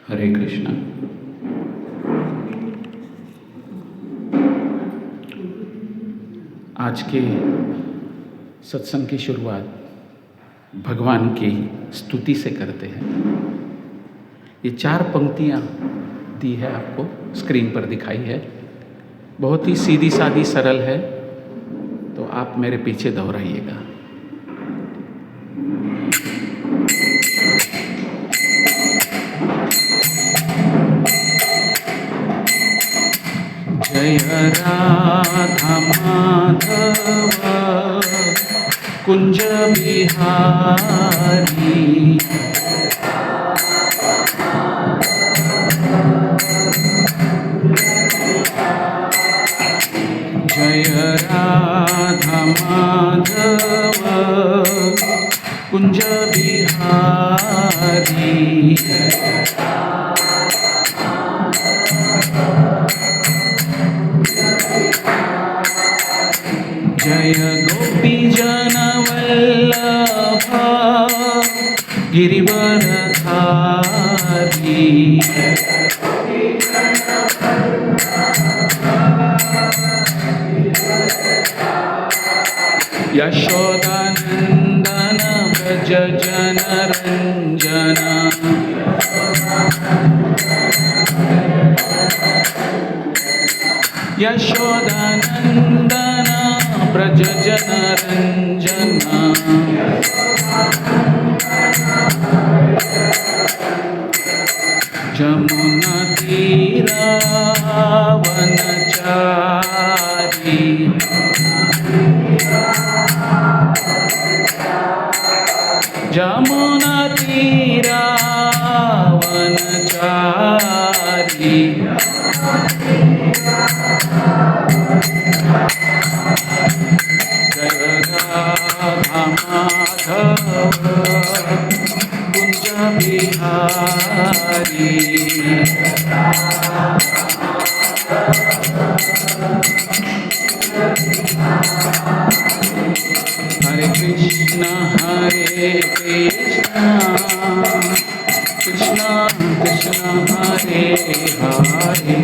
हरे कृष्णा। आज के सत्संग की शुरुआत भगवान की स्तुति से करते हैं। ये 4 पंक्तियाँ दी है, आपको स्क्रीन पर दिखाई है। बहुत ही सीधी सादी सरल है, तो आप मेरे पीछे दोहराइएगा। जय राधा माधव कुंज बिहारी, जय राधा माधव कुंज बिहारी, जय गोपी जन वल्लभ गिरिवरधारी, यशोदानंदन व्रज जन रंजन, यशोदानंदन व्रज जन रंजन, जमुना तीरा वनचारी, जमुना तीरा वनचारी, जय राधा माधव कुंज बिहारी, हरे कृष्णा कृष्णा कृष्णा हरे हरे,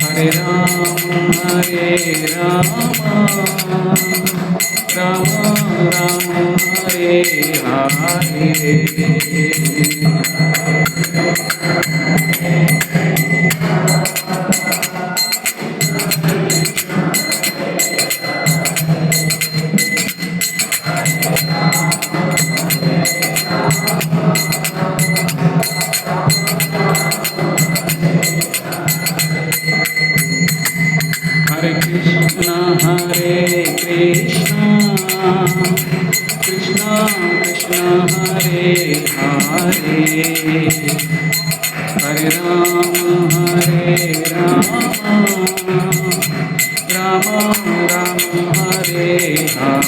हरे राम राम राम हरे हरे। हरे कृष्णा कृष्णा कृष्णा हरे हरे, हरे राम राम राम हरे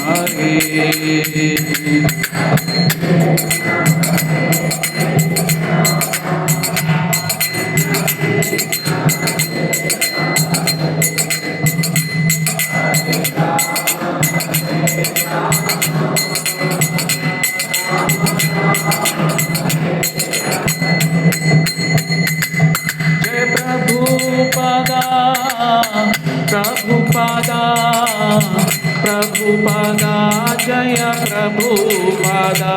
हरे। जय प्रभुपादा प्रभुपादा प्रभुपादा, जय प्रभुपादा,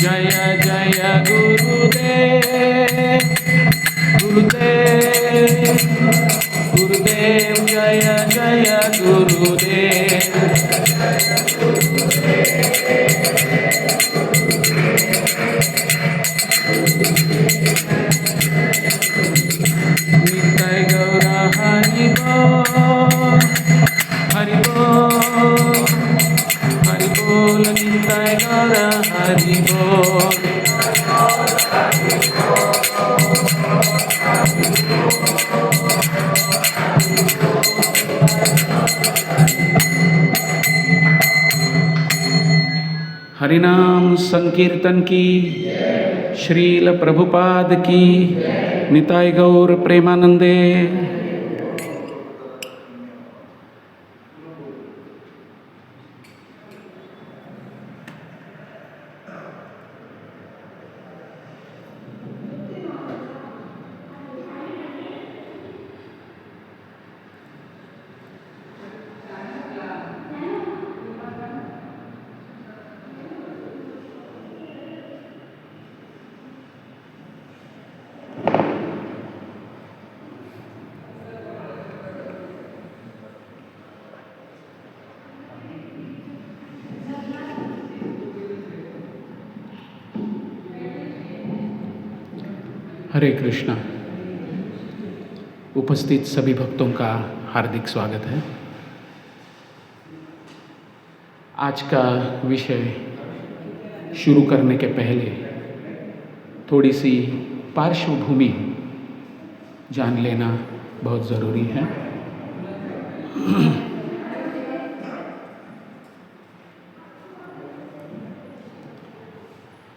जय जय गुरुदेव गुरुदेव गुरुदेव, जय जय गुरुदेव, नित्य गौरा हरि बोल, हरि बोल, हरि बोल, नित्य गौरा हरि बोल। हरिनाम संकीर्तन की, श्रील प्रभुपाद की, निताय गौर प्रेमानंदे। हरे कृष्णा। उपस्थित सभी भक्तों का हार्दिक स्वागत है। आज का विषय शुरू करने के पहले थोड़ी सी पार्श्वभूमि जान लेना बहुत ज़रूरी है।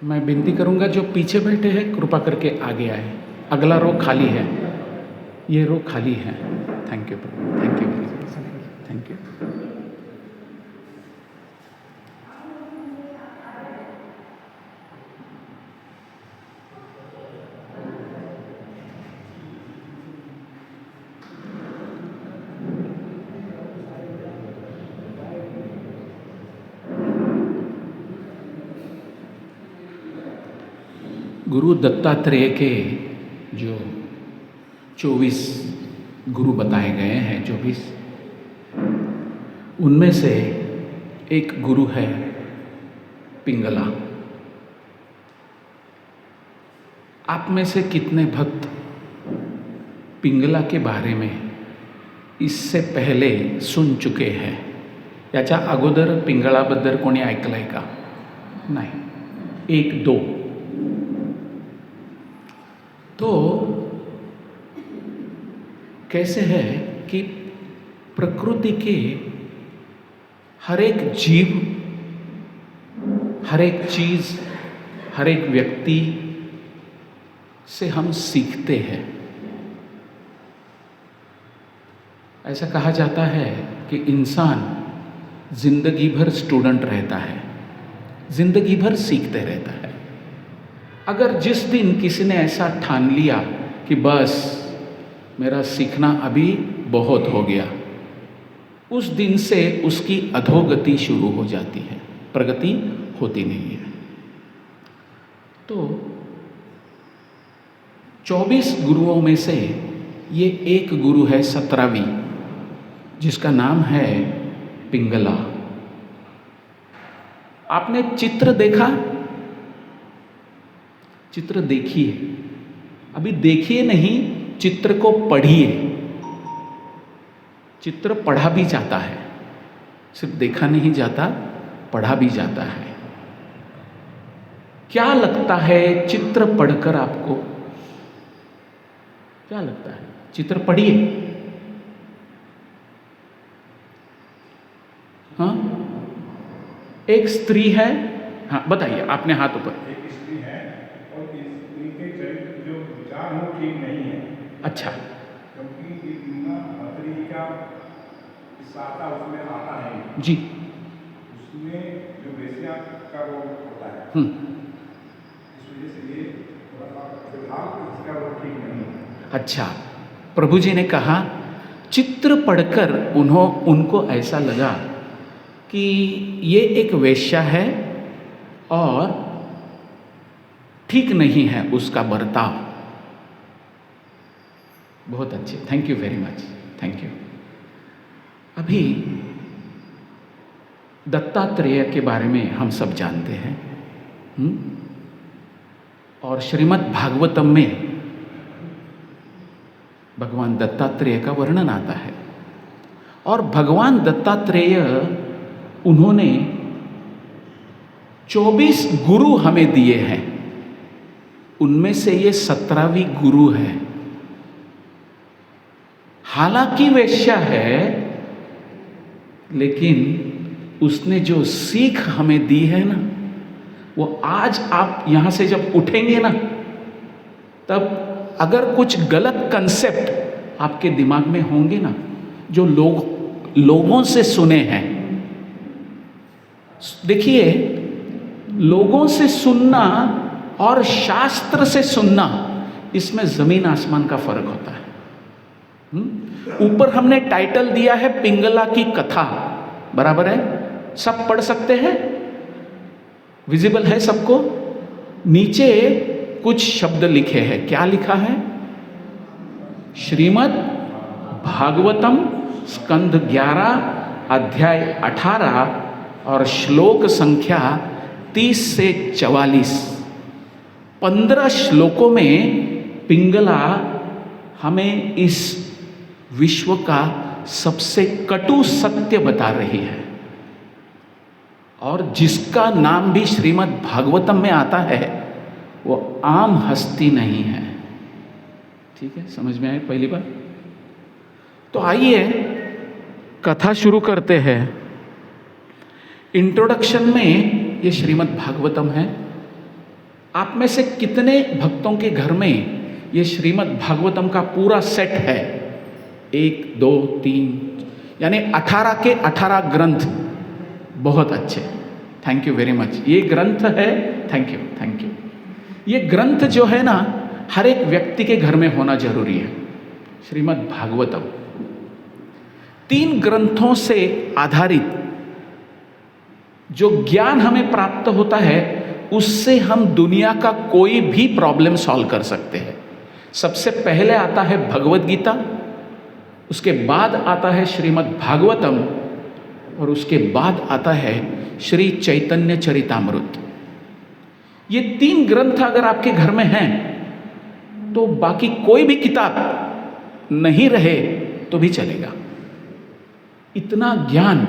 मैं विनती करूंगा जो पीछे बैठे हैं कृपा करके आगे आए। अगला रो खाली है, ये रो खाली है। Thank you, thank you, thank you. गुरु दत्तात्रेय के जो 24 गुरु बताए गए हैं, 24, उनमें से एक गुरु है पिंगला। आप में से कितने भक्त पिंगला के बारे में इससे पहले सुन चुके हैं? याच्या अगोदर पिंगळाबद्दल कोणी ऐकलंय का? नाही, 1-2। तो कैसे है कि प्रकृति के हर एक जीव, हर एक चीज, हर एक व्यक्ति से हम सीखते हैं। ऐसा कहा जाता है कि इंसान जिंदगी भर स्टूडेंट रहता है, जिंदगी भर सीखते रहता है। अगर जिस दिन किसी ने ऐसा ठान लिया कि बस मेरा सीखना अभी बहुत हो गया, उस दिन से उसकी अधोगति शुरू हो जाती है, प्रगति होती नहीं है। तो 24 गुरुओं में से ये एक गुरु है 17वीं, जिसका नाम है पिंगला। आपने चित्र देखा? चित्र देखिए, अभी देखिए नहीं, चित्र को पढ़िए। चित्र पढ़ा भी जाता है, सिर्फ देखा नहीं जाता, पढ़ा भी जाता है। क्या लगता है चित्र पढ़कर आपको? क्या लगता है? चित्र पढ़िए। हाँ, एक स्त्री है। हाँ बताइए, आपने हाथ ऊपर। एक स्त्री है और स्त्री के चरित्र जो विचार हो ठीक नहीं है। अच्छा। क्योंकि एक अत्री का साता उसमें आता है जी। उसमें जो वेश्या का वो होता है, इस वजह से ये थोड़ा सा फिलहाल इसका वो ठीक नहीं है। अच्छा, प्रभु जी ने कहा चित्र पढ़कर उनको ऐसा लगा कि ये एक वेश्या है और ठीक नहीं है उसका बर्ताव। बहुत अच्छे, thank you very much, thank you. अभी दत्तात्रेय के बारे में हम सब जानते हैं, और श्रीमद् भागवतम में भगवान दत्तात्रेय का वर्णन आता है। और भगवान दत्तात्रेय, उन्होंने 24 गुरु हमें दिए हैं, उनमें से ये 17वीं गुरु है। हालांकि वेश्या है, लेकिन उसने जो सीख हमें दी है ना, वो आज आप यहां से जब उठेंगे ना, तब अगर कुछ गलत कंसेप्ट आपके दिमाग में होंगे ना, जो लोगों से सुने हैं, देखिए, लोगों से सुनना और शास्त्र से सुनना, इसमें जमीन आसमान का फर्क होता है। ऊपर हमने टाइटल दिया है पिंगला की कथा, बराबर है? सब पढ़ सकते हैं, विजिबल है सबको? नीचे कुछ शब्द लिखे हैं। क्या लिखा है? श्रीमद् भागवतम स्कंध 11 अध्याय 18 और श्लोक संख्या 30 से 44। 15 श्लोकों में पिंगला हमें इस विश्व का सबसे कटु सत्य बता रही है, और जिसका नाम भी श्रीमद् भागवतम में आता है वो आम हस्ती नहीं है। ठीक है, समझ में आए पहली बार? तो आइए कथा शुरू करते हैं। इंट्रोडक्शन में ये श्रीमद् भागवतम है। आप में से कितने भक्तों के घर में ये श्रीमद् भागवतम का पूरा सेट है? 1, 2, 3, यानी 18 के 18 ग्रंथ। बहुत अच्छे, थैंक यू वेरी मच। ये ग्रंथ है, थैंक यू थैंक यू। ये ग्रंथ जो है ना, हर एक व्यक्ति के घर में होना जरूरी है। श्रीमद् भागवतम 3 ग्रंथों से आधारित जो ज्ञान हमें प्राप्त होता है, उससे हम दुनिया का कोई भी प्रॉब्लम सॉल्व कर सकते हैं। सबसे पहले आता है भगवद गीता, उसके बाद आता है श्रीमद् भागवतम, और उसके बाद आता है श्री चैतन्य चरितामृत। ये 3 ग्रंथ अगर आपके घर में हैं तो बाकी कोई भी किताब नहीं रहे तो भी चलेगा। इतना ज्ञान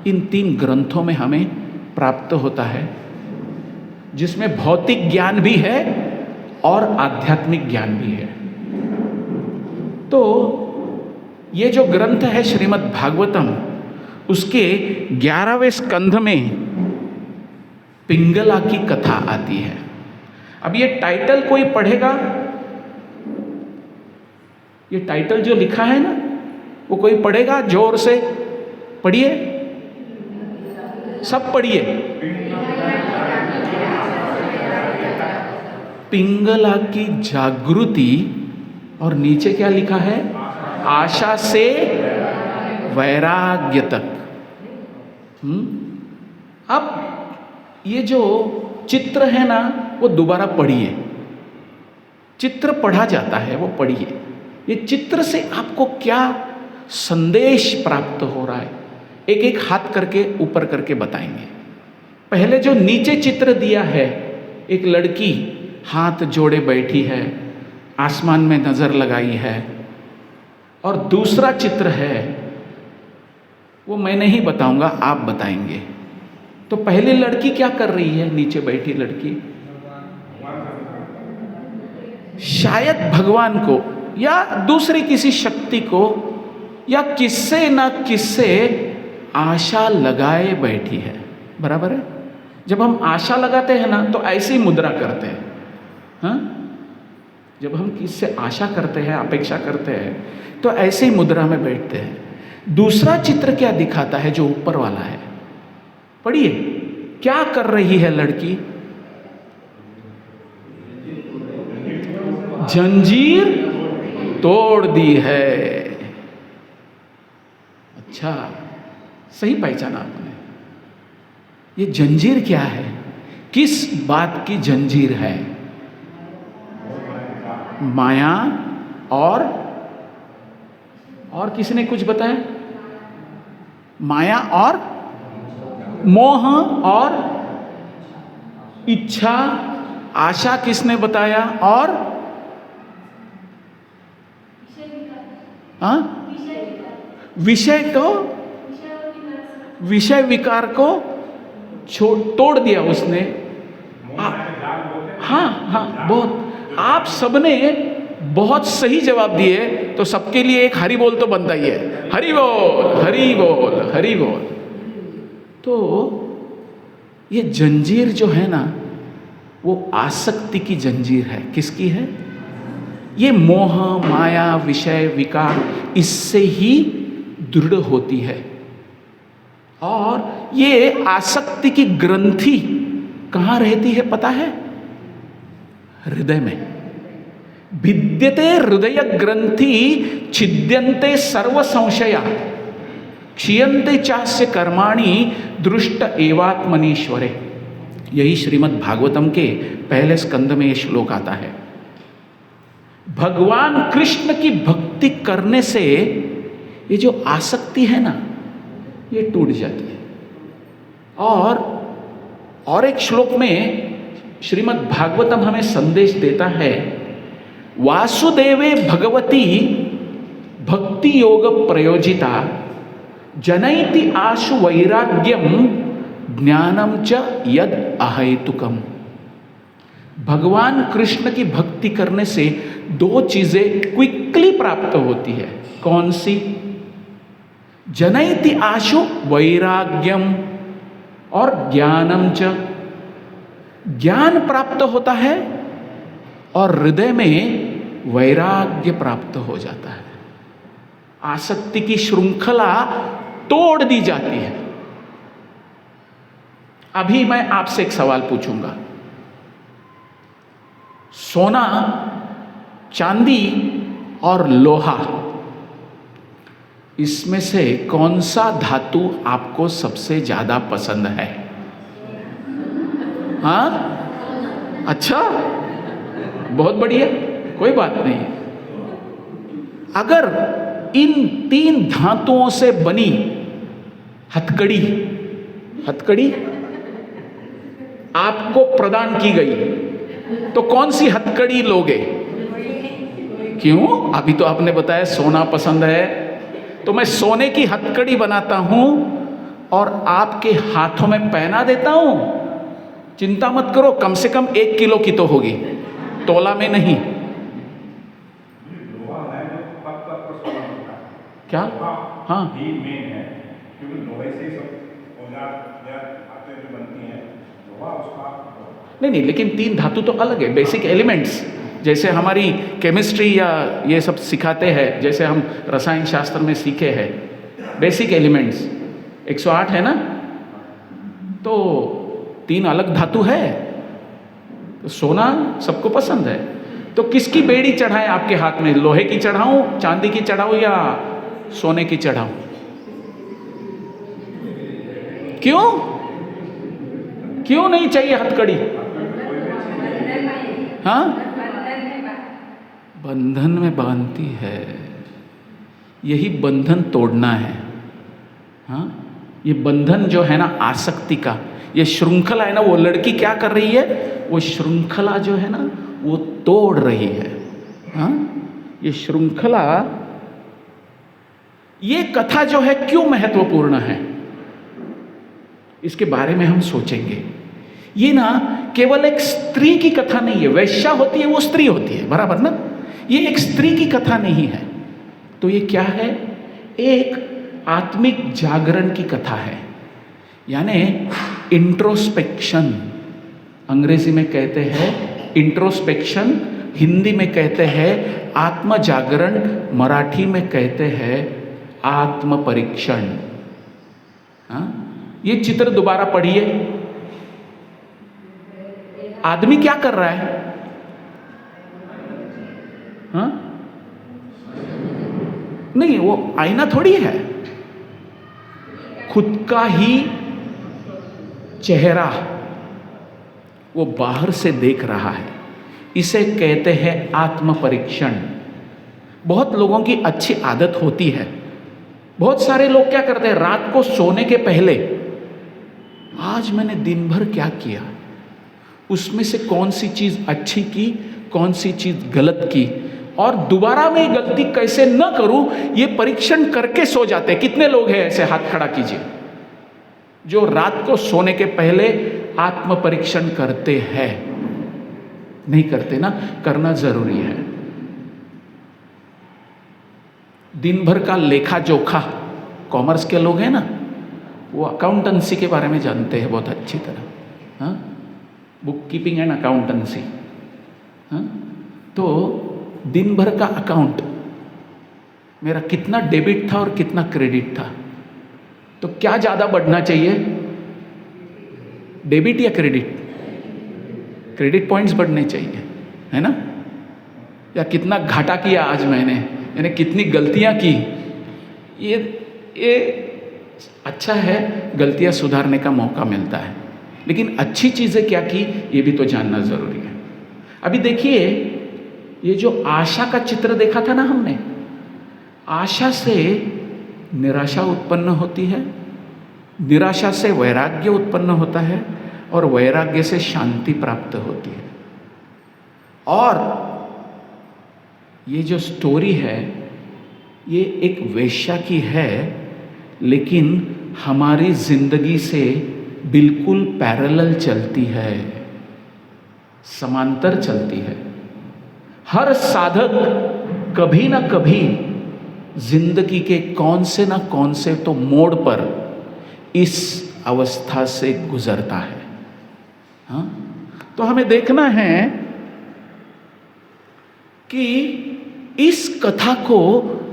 इन 3 ग्रंथों में हमें प्राप्त होता है, जिसमें भौतिक ज्ञान भी है और आध्यात्मिक ज्ञान भी है। तो ये जो ग्रंथ है श्रीमद् भागवतम, उसके 11वें स्कंध में पिंगला की कथा आती है। अब ये टाइटल कोई पढ़ेगा? ये टाइटल जो लिखा है ना, वो कोई पढ़ेगा? जोर से पढ़िए, सब पढ़िए। पिंगला की जागृति, और नीचे क्या लिखा है? आशा से वैराग्य तक। अब ये जो चित्र है ना, वो दोबारा पढ़िए। चित्र पढ़ा जाता है, वो पढ़िए। ये चित्र से आपको क्या संदेश प्राप्त हो रहा है, एक एक हाथ करके ऊपर करके बताएंगे। पहले जो नीचे चित्र दिया है, एक लड़की हाथ जोड़े बैठी है, आसमान में नजर लगाई है, और दूसरा चित्र है, वो मैं नहीं बताऊंगा, आप बताएंगे। तो पहली लड़की क्या कर रही है? नीचे बैठी लड़की शायद भगवान को या दूसरी किसी शक्ति को या किससे ना किससे आशा लगाए बैठी है। बराबर है? जब हम आशा लगाते हैं ना, तो ऐसी मुद्रा करते हैं। हाँ, जब हम किससे आशा करते हैं, अपेक्षा करते हैं, तो ऐसे ही मुद्रा में बैठते हैं। दूसरा चित्र क्या दिखाता है? जो ऊपर वाला है, पढ़िए। क्या कर रही है लड़की? जंजीर तोड़ दी है। अच्छा, सही पहचाना आपने। ये जंजीर क्या है? किस बात की जंजीर है? माया और किसने कुछ बताया? माया और मोह और इच्छा। आशा किसने बताया? और विषय विकार को तोड़ दिया उसने। हाँ, बहुत। आप सबने बहुत सही जवाब दिए, तो सबके लिए एक हरि बोल तो बनता ही है। हरि बोल, हरि बोल, हरि बोल। तो ये जंजीर जो है ना, वो आसक्ति की जंजीर है। किसकी है? ये मोह, माया, विषय, विकार, इससे ही दृढ़ होती है। और ये आसक्ति की ग्रंथि कहाँ रहती है पता है? हृदय में। भिद्यते हृदय ग्रंथि छिद्यन्ते सर्व संशया क्षीयन्ते चास्य कर्माणि दृष्ट एवात्मनीश्वरे। यही श्रीमद् भागवतम के पहले स्कंद में ये श्लोक आता है। भगवान कृष्ण की भक्ति करने से ये जो आसक्ति है ना, ये टूट जाती है। और एक श्लोक में श्रीमद् भागवतम हमें संदेश देता है, वासुदेवे भगवती भक्ति योग प्रयोजिता जनयति आशु वैराग्यम ज्ञानम च यद अहेतुकम। भगवान कृष्ण की भक्ति करने से दो चीजें क्विकली प्राप्त होती है। कौन सी? जनयति आशु वैराग्यम और ज्ञानम च, ज्ञान प्राप्त होता है और हृदय में वैराग्य प्राप्त हो जाता है। आसक्ति की श्रृंखला तोड़ दी जाती है। अभी मैं आपसे एक सवाल पूछूंगा, सोना, चांदी और लोहा, इसमें से कौन सा धातु आपको सबसे ज्यादा पसंद है? हाँ, अच्छा, बहुत बढ़िया, कोई बात नहीं। अगर इन तीन धातुओं से बनी हथकड़ी आपको प्रदान की गई तो कौन सी हथकड़ी लोगे? क्यों? अभी तो आपने बताया सोना पसंद है, तो मैं सोने की हथकड़ी बनाता हूं और आपके हाथों में पहना देता हूं। चिंता मत करो, कम से कम 1 किलो की तो होगी, तोला में नहीं। लोहा है जो पत्थर पर सोना होता है। क्या? हाँ, ही मेन है, क्योंकि लोहे से ही सब औजार या धातुएं जो बनती हैं, लोहा उसका नहीं, लेकिन तीन धातु तो अलग है, बेसिक एलिमेंट्स। जैसे हमारी केमिस्ट्री या ये सब सिखाते हैं, जैसे हम रसायन शास्त्र में सीखे हैं, बेसिक एलिमेंट्स 108 है ना, तो 3 अलग धातु है। तो सोना सबको पसंद है, तो किसकी बेड़ी चढ़ाएं आपके हाथ में? लोहे की चढ़ाऊं, चांदी की चढ़ाऊं या सोने की चढ़ाऊं? क्यों नहीं चाहिए हथकड़ी? हाँ, बंधन में बांधती है, यही बंधन तोड़ना है। हाँ, ये बंधन जो है ना आसक्ति का, ये श्रृंखला है ना, वो लड़की क्या कर रही है? वो श्रृंखला जो है ना वो तोड़ रही है। हाँ, ये श्रृंखला, ये कथा जो है क्यों महत्वपूर्ण है, इसके बारे में हम सोचेंगे। ये ना केवल एक स्त्री की कथा नहीं है, वैश्या होती है वो स्त्री होती है, बराबर ना? ये एक स्त्री की कथा नहीं है, तो ये क्या है? एक आत्मिक जागरण की कथा है, यानी इंट्रोस्पेक्शन। अंग्रेजी में कहते हैं इंट्रोस्पेक्शन, हिंदी में कहते हैं आत्म जागरण, मराठी में कहते हैं आत्म परीक्षण। हाँ, ये चित्र दोबारा पढ़िए। आदमी क्या कर रहा है? हाँ, नहीं, वो आईना थोड़ी है, खुद का ही चेहरा वो बाहर से देख रहा है। इसे कहते हैं आत्म परीक्षण। बहुत लोगों की अच्छी आदत होती है, बहुत सारे लोग क्या करते हैं, रात को सोने के पहले आज मैंने दिन भर क्या किया, उसमें से कौन सी चीज अच्छी की, कौन सी चीज गलत की, और दोबारा मैं गलती कैसे न करूं, ये परीक्षण करके सो जाते हैं। कितने लोग हैं ऐसे? हाथ खड़ा कीजिए, जो रात को सोने के पहले आत्म परीक्षण करते हैं। नहीं करते ना, करना जरूरी है। दिन भर का लेखा जोखा, कॉमर्स के लोग हैं ना, वो अकाउंटेंसी के बारे में जानते हैं बहुत अच्छी तरह। हाँ, बुक कीपिंग एंड अकाउंटेंसी। हाँ, तो दिन भर का अकाउंट, मेरा कितना डेबिट था और कितना क्रेडिट था, तो क्या ज़्यादा बढ़ना चाहिए, डेबिट या क्रेडिट? क्रेडिट पॉइंट्स बढ़ने चाहिए, है ना? या कितना घाटा किया आज मैंने, यानी कितनी गलतियां की। ये अच्छा है, गलतियां सुधारने का मौका मिलता है, लेकिन अच्छी चीज़ें क्या की ये भी तो जानना ज़रूरी है। अभी देखिए, ये जो आशा का चित्र देखा था ना हमने, आशा से निराशा उत्पन्न होती है, निराशा से वैराग्य उत्पन्न होता है, और वैराग्य से शांति प्राप्त होती है। और ये जो स्टोरी है ये एक वेश्या की है, लेकिन हमारी जिंदगी से बिल्कुल पैरेलल चलती है, समांतर चलती है। हर साधक कभी ना कभी जिंदगी के कौन से तो मोड़ पर इस अवस्था से गुजरता है। हाँ, तो हमें देखना है कि इस कथा को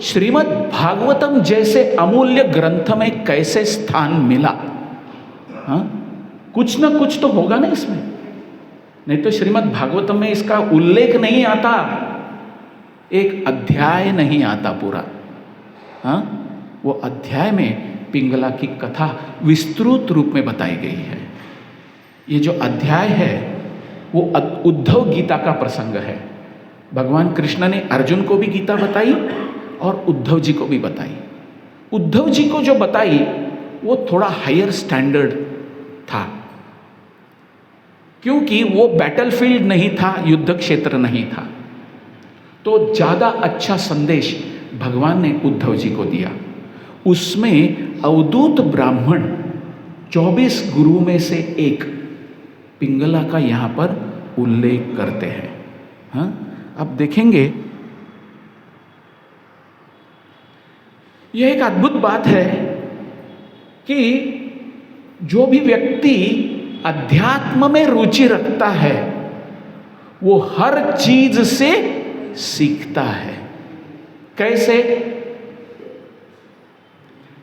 श्रीमद् भागवतम जैसे अमूल्य ग्रंथ में कैसे स्थान मिला। हाँ, कुछ ना कुछ तो होगा ना इसमें, नहीं तो श्रीमद् भागवतम में इसका उल्लेख नहीं आता, एक अध्याय नहीं आता पूरा। हाँ, वो अध्याय में पिंगला की कथा विस्तृत रूप में बताई गई है। ये जो अध्याय है वो उद्धव गीता का प्रसंग है। भगवान कृष्ण ने अर्जुन को भी गीता बताई और उद्धव जी को भी बताई। उद्धव जी को जो बताई वो थोड़ा हायर स्टैंडर्ड था, क्योंकि वो बैटलफील्ड नहीं था, युद्ध क्षेत्र नहीं था, तो ज्यादा अच्छा संदेश भगवान ने उद्धव जी को दिया। उसमें अवधूत ब्राह्मण 24 गुरु में से एक पिंगला का यहां पर उल्लेख करते हैं। हाँ, अब देखेंगे यह एक अद्भुत बात है कि जो भी व्यक्ति अध्यात्म में रुचि रखता है वो हर चीज से सीखता है। कैसे?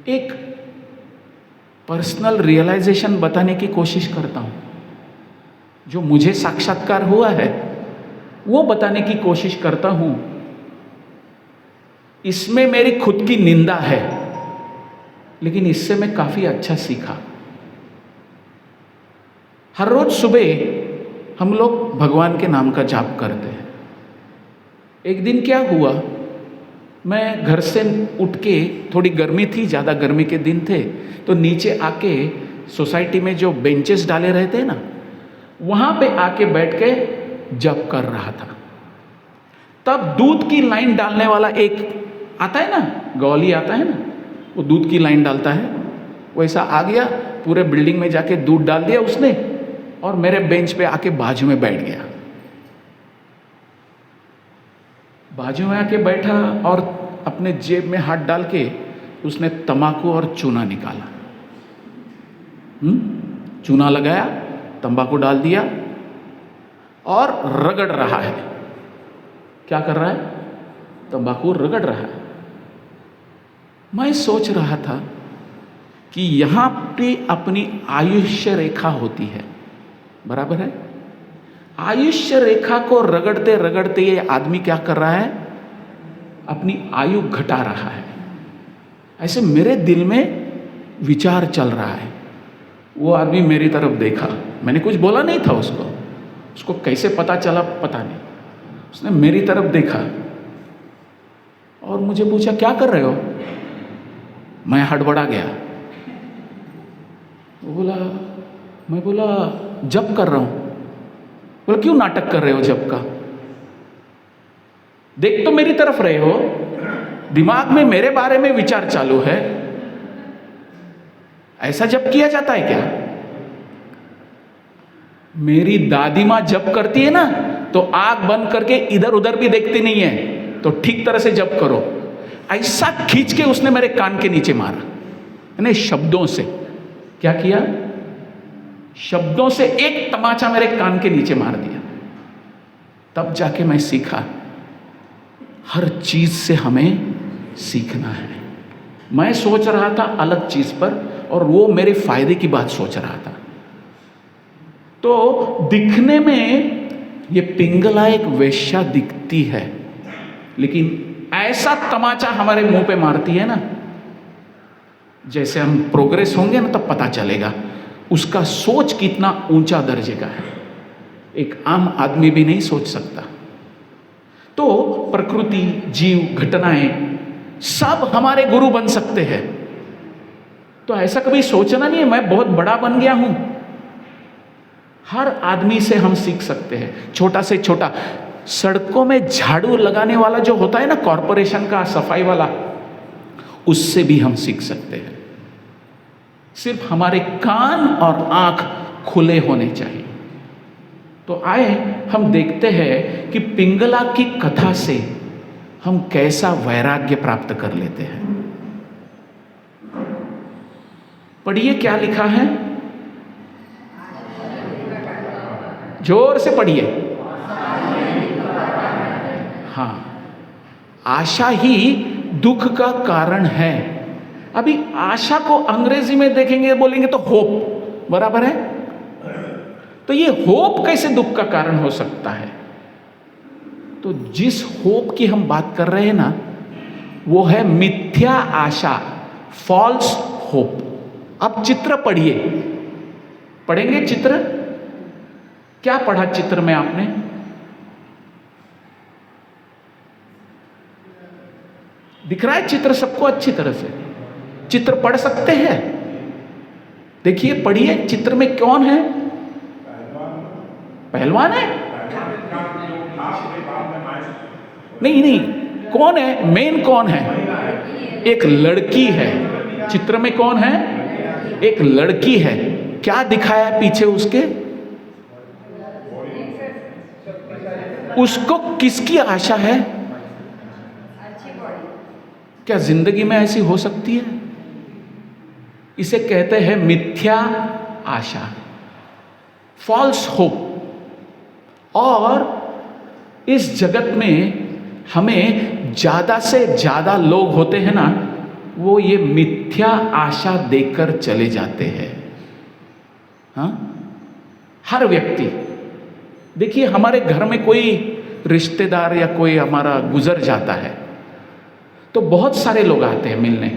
एक पर्सनल रियलाइजेशन बताने की कोशिश करता हूं, जो मुझे साक्षात्कार हुआ है वो बताने की कोशिश करता हूं। इसमें मेरी खुद की निंदा है, लेकिन इससे मैं काफी अच्छा सीखा। हर रोज सुबह हम लोग भगवान के नाम का जाप करते हैं। एक दिन क्या हुआ, मैं घर से उठ के, थोड़ी गर्मी थी, ज़्यादा गर्मी के दिन थे, तो नीचे आके सोसाइटी में जो बेंचेस डाले रहते हैं ना, वहाँ पे आके बैठ के जप कर रहा था। तब दूध की लाइन डालने वाला एक आता है ना, गौली आता है ना, वो दूध की लाइन डालता है, वैसा आ गया, पूरे बिल्डिंग में जाके दूध डाल दिया उसने और मेरे बेंच पे आके बाजू में बैठ गया। बाजू में आके बैठा और अपने जेब में हाथ डाल के उसने तंबाकू और चूना निकाला। चूना लगाया, तंबाकू डाल दिया और रगड़ रहा है। क्या कर रहा है? तंबाकू रगड़ रहा है। मैं सोच रहा था कि यहां पे अपनी आयुष्य रेखा होती है, बराबर है? आयुष्य रेखा को रगड़ते रगड़ते ये आदमी क्या कर रहा है? अपनी आयु घटा रहा है। ऐसे मेरे दिल में विचार चल रहा है। वो आदमी मेरी तरफ देखा, मैंने कुछ बोला नहीं था उसको कैसे पता चला पता नहीं। उसने मेरी तरफ देखा और मुझे पूछा, क्या कर रहे हो? मैं हड़बड़ा गया। मैं बोला जप कर रहा हूं। बोला क्यों नाटक कर रहे हो जप का? देख तो मेरी तरफ रहे हो, दिमाग में मेरे बारे में विचार चालू है, ऐसा जप किया जाता है क्या? मेरी दादी मां जप करती है ना, तो आंख बंद करके इधर उधर भी देखती नहीं है, तो ठीक तरह से जप करो। ऐसा खींच के उसने मेरे कान के नीचे मारा, यानी शब्दों से। क्या किया? शब्दों से एक तमाचा मेरे कान के नीचे मार दिया। तब जाके मैं सीखा, हर चीज से हमें सीखना है। मैं सोच रहा था अलग चीज पर और वो मेरे फायदे की बात सोच रहा था। तो दिखने में ये पिंगला एक वेश्या दिखती है, लेकिन ऐसा तमाचा हमारे मुंह पे मारती है ना, जैसे हम प्रोग्रेस होंगे ना तब पता चलेगा उसका सोच कितना ऊंचा दर्जे का है, एक आम आदमी भी नहीं सोच सकता। तो प्रकृति, जीव, घटनाएं सब हमारे गुरु बन सकते हैं। तो ऐसा कभी सोचना नहीं है मैं बहुत बड़ा बन गया हूं। हर आदमी से हम सीख सकते हैं, छोटा से छोटा। सड़कों में झाड़ू लगाने वाला जो होता है ना, कॉरपोरेशन का सफाई वाला, उससे भी हम सीख सकते हैं। सिर्फ हमारे कान और आंख खुले होने चाहिए। तो आए हम देखते हैं कि पिंगला की कथा से हम कैसा वैराग्य प्राप्त कर लेते हैं। पढ़िए क्या लिखा है, जोर से पढ़िए। हाँ, आशा ही दुख का कारण है। अभी आशा को अंग्रेजी में देखेंगे, बोलेंगे तो होप, बराबर है। तो ये होप कैसे दुख का कारण हो सकता है? तो जिस होप की हम बात कर रहे हैं ना, वो है मिथ्या आशा, फॉल्स होप। अब चित्र पढ़िए, पढ़ेंगे चित्र। क्या पढ़ा चित्र में आपने? दिख रहा है चित्र सबको अच्छी तरह से? चित्र पढ़ सकते हैं? देखिए, पढ़िए, चित्र में कौन है? पहलवान है? नहीं नहीं, कौन है? मेन कौन है? एक लड़की है। चित्र में कौन है? एक लड़की है। क्या दिखाया है पीछे उसके? उसको किसकी आशा है? क्या जिंदगी में ऐसी हो सकती है? इसे कहते हैं मिथ्या आशा, फॉल्स होप। और इस जगत में हमें ज्यादा से ज्यादा लोग होते हैं ना, वो ये मिथ्या आशा देकर चले जाते हैं। हाँ, हर व्यक्ति, देखिए हमारे घर में कोई रिश्तेदार या कोई हमारा गुजर जाता है तो बहुत सारे लोग आते हैं मिलने,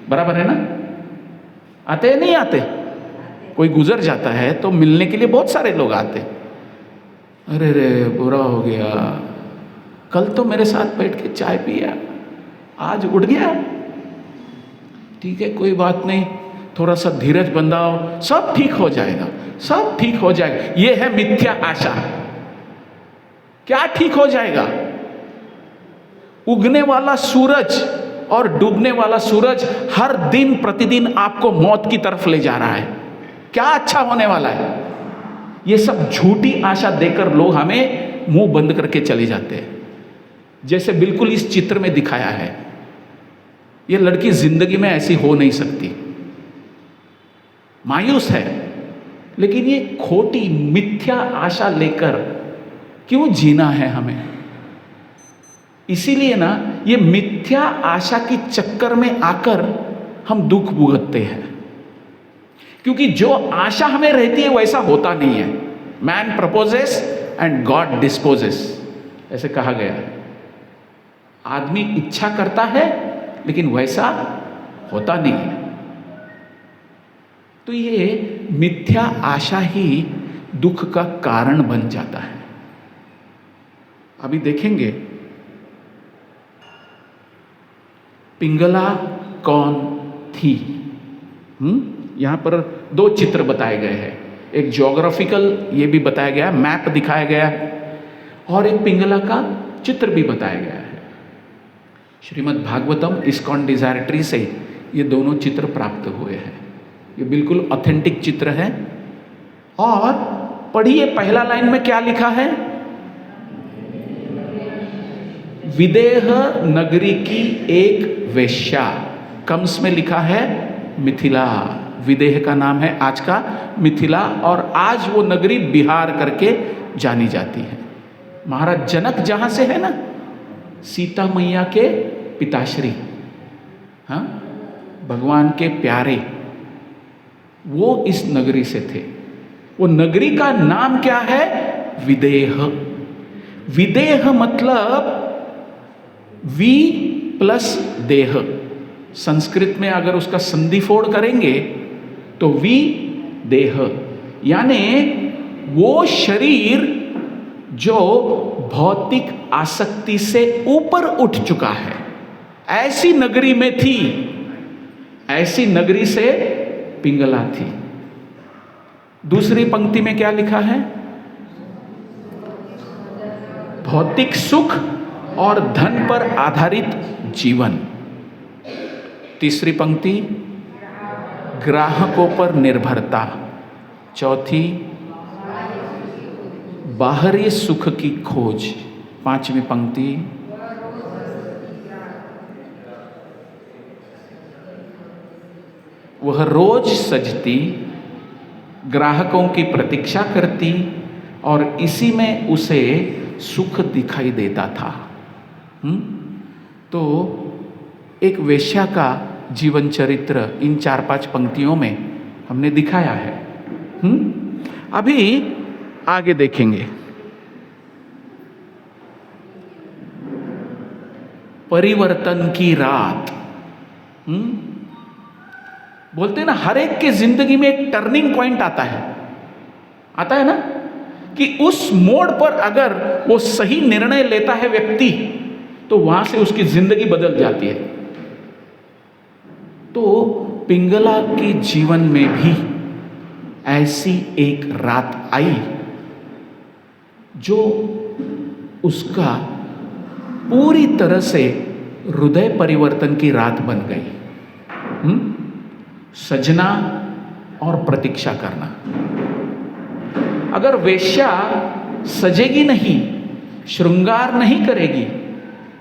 बराबर है ना? आते हैं, नहीं आते? कोई गुजर जाता है तो मिलने के लिए बहुत सारे लोग आते। अरे रे, बुरा हो गया, कल तो मेरे साथ बैठ के चाय पिया, आज उठ गया। ठीक है, कोई बात नहीं, थोड़ा सा धीरज बंधाओ, सब ठीक हो जाएगा, सब ठीक हो जाएगा। ये है मिथ्या आशा। क्या ठीक हो जाएगा? उगने वाला सूरज और डूबने वाला सूरज हर दिन प्रतिदिन आपको मौत की तरफ ले जा रहा है। क्या अच्छा होने वाला है? ये सब झूठी आशा देकर लोग हमें मुंह बंद करके चले जाते हैं, जैसे बिल्कुल इस चित्र में दिखाया है। ये लड़की जिंदगी में ऐसी हो नहीं सकती, मायूस है। लेकिन ये खोटी मिथ्या आशा लेकर क्यों जीना है हमें? इसीलिए ना, ये मिथ्या आशा की चक्कर में आकर हम दुख भुगतते हैं, क्योंकि जो आशा हमें रहती है वैसा होता नहीं है। Man proposes and God disposes, ऐसे कहा गया है। आदमी इच्छा करता है लेकिन वैसा होता नहीं है। तो ये मिथ्या आशा ही दुख का कारण बन जाता है। अभी देखेंगे पिंगला कौन थी। यहां पर दो चित्र बताए गए हैं, एक ज्योग्राफिकल ये भी बताया गया, मैप दिखाया गया है, और एक पिंगला का चित्र भी बताया गया है। श्रीमद् भागवतम इस्कॉन डिजायरेटरी से ये दोनों चित्र प्राप्त हुए हैं। ये बिल्कुल ऑथेंटिक चित्र है। और पढ़िए, पहला लाइन में क्या लिखा है? विदेह नगरी की एक वेश्या। कंस में लिखा है मिथिला। विदेह का नाम है आज का मिथिला, और आज वो नगरी बिहार करके जानी जाती है। महाराज जनक जहां से है ना, सीता मैया के पिताश्री, हाँ, भगवान के प्यारे, वो इस नगरी से थे। वो नगरी का नाम क्या है? विदेह। विदेह मतलब वी प्लस देह। संस्कृत में अगर उसका संधि फोड़ करेंगे तो वी देह, यानी वो शरीर जो भौतिक आसक्ति से ऊपर उठ चुका है, ऐसी नगरी में थी। ऐसी नगरी से पिंगला थी। दूसरी पंक्ति में क्या लिखा है? भौतिक सुख और धन पर आधारित जीवन। तीसरी पंक्ति, ग्राहकों पर निर्भरता। चौथी, बाहरी सुख की खोज। पांचवी पंक्ति, वह रोज सजती, ग्राहकों की प्रतीक्षा करती और इसी में उसे सुख दिखाई देता था। तो एक वेश्या का जीवन चरित्र इन 4-5 पंक्तियों में हमने दिखाया है। अभी आगे देखेंगे। परिवर्तन की रात। बोलते हैं ना, हर एक के जिंदगी में एक टर्निंग पॉइंट आता है ना, कि उस मोड़ पर अगर वो सही निर्णय लेता है व्यक्ति, तो वहां से उसकी जिंदगी बदल जाती है। तो पिंगला के जीवन में भी ऐसी एक रात आई जो उसका पूरी तरह से हृदय परिवर्तन की रात बन गई। सजना और प्रतीक्षा करना। अगर वेश्या सजेगी नहीं, श्रृंगार नहीं करेगी,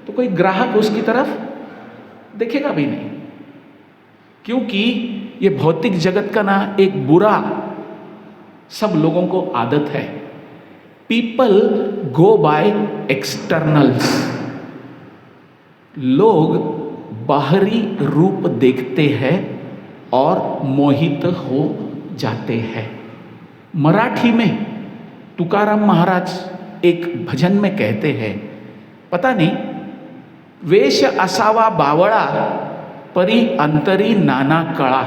तो कोई ग्राहक उसकी तरफ देखेगा भी नहीं, क्योंकि ये भौतिक जगत का ना एक बुरा सब लोगों को आदत है। People go by externals. लोग बाहरी रूप देखते हैं और मोहित हो जाते हैं। मराठी में तुकाराम महाराज एक भजन में कहते हैं, पता नहीं, वेश असावा बावळा परी अंतरी नाना कळा।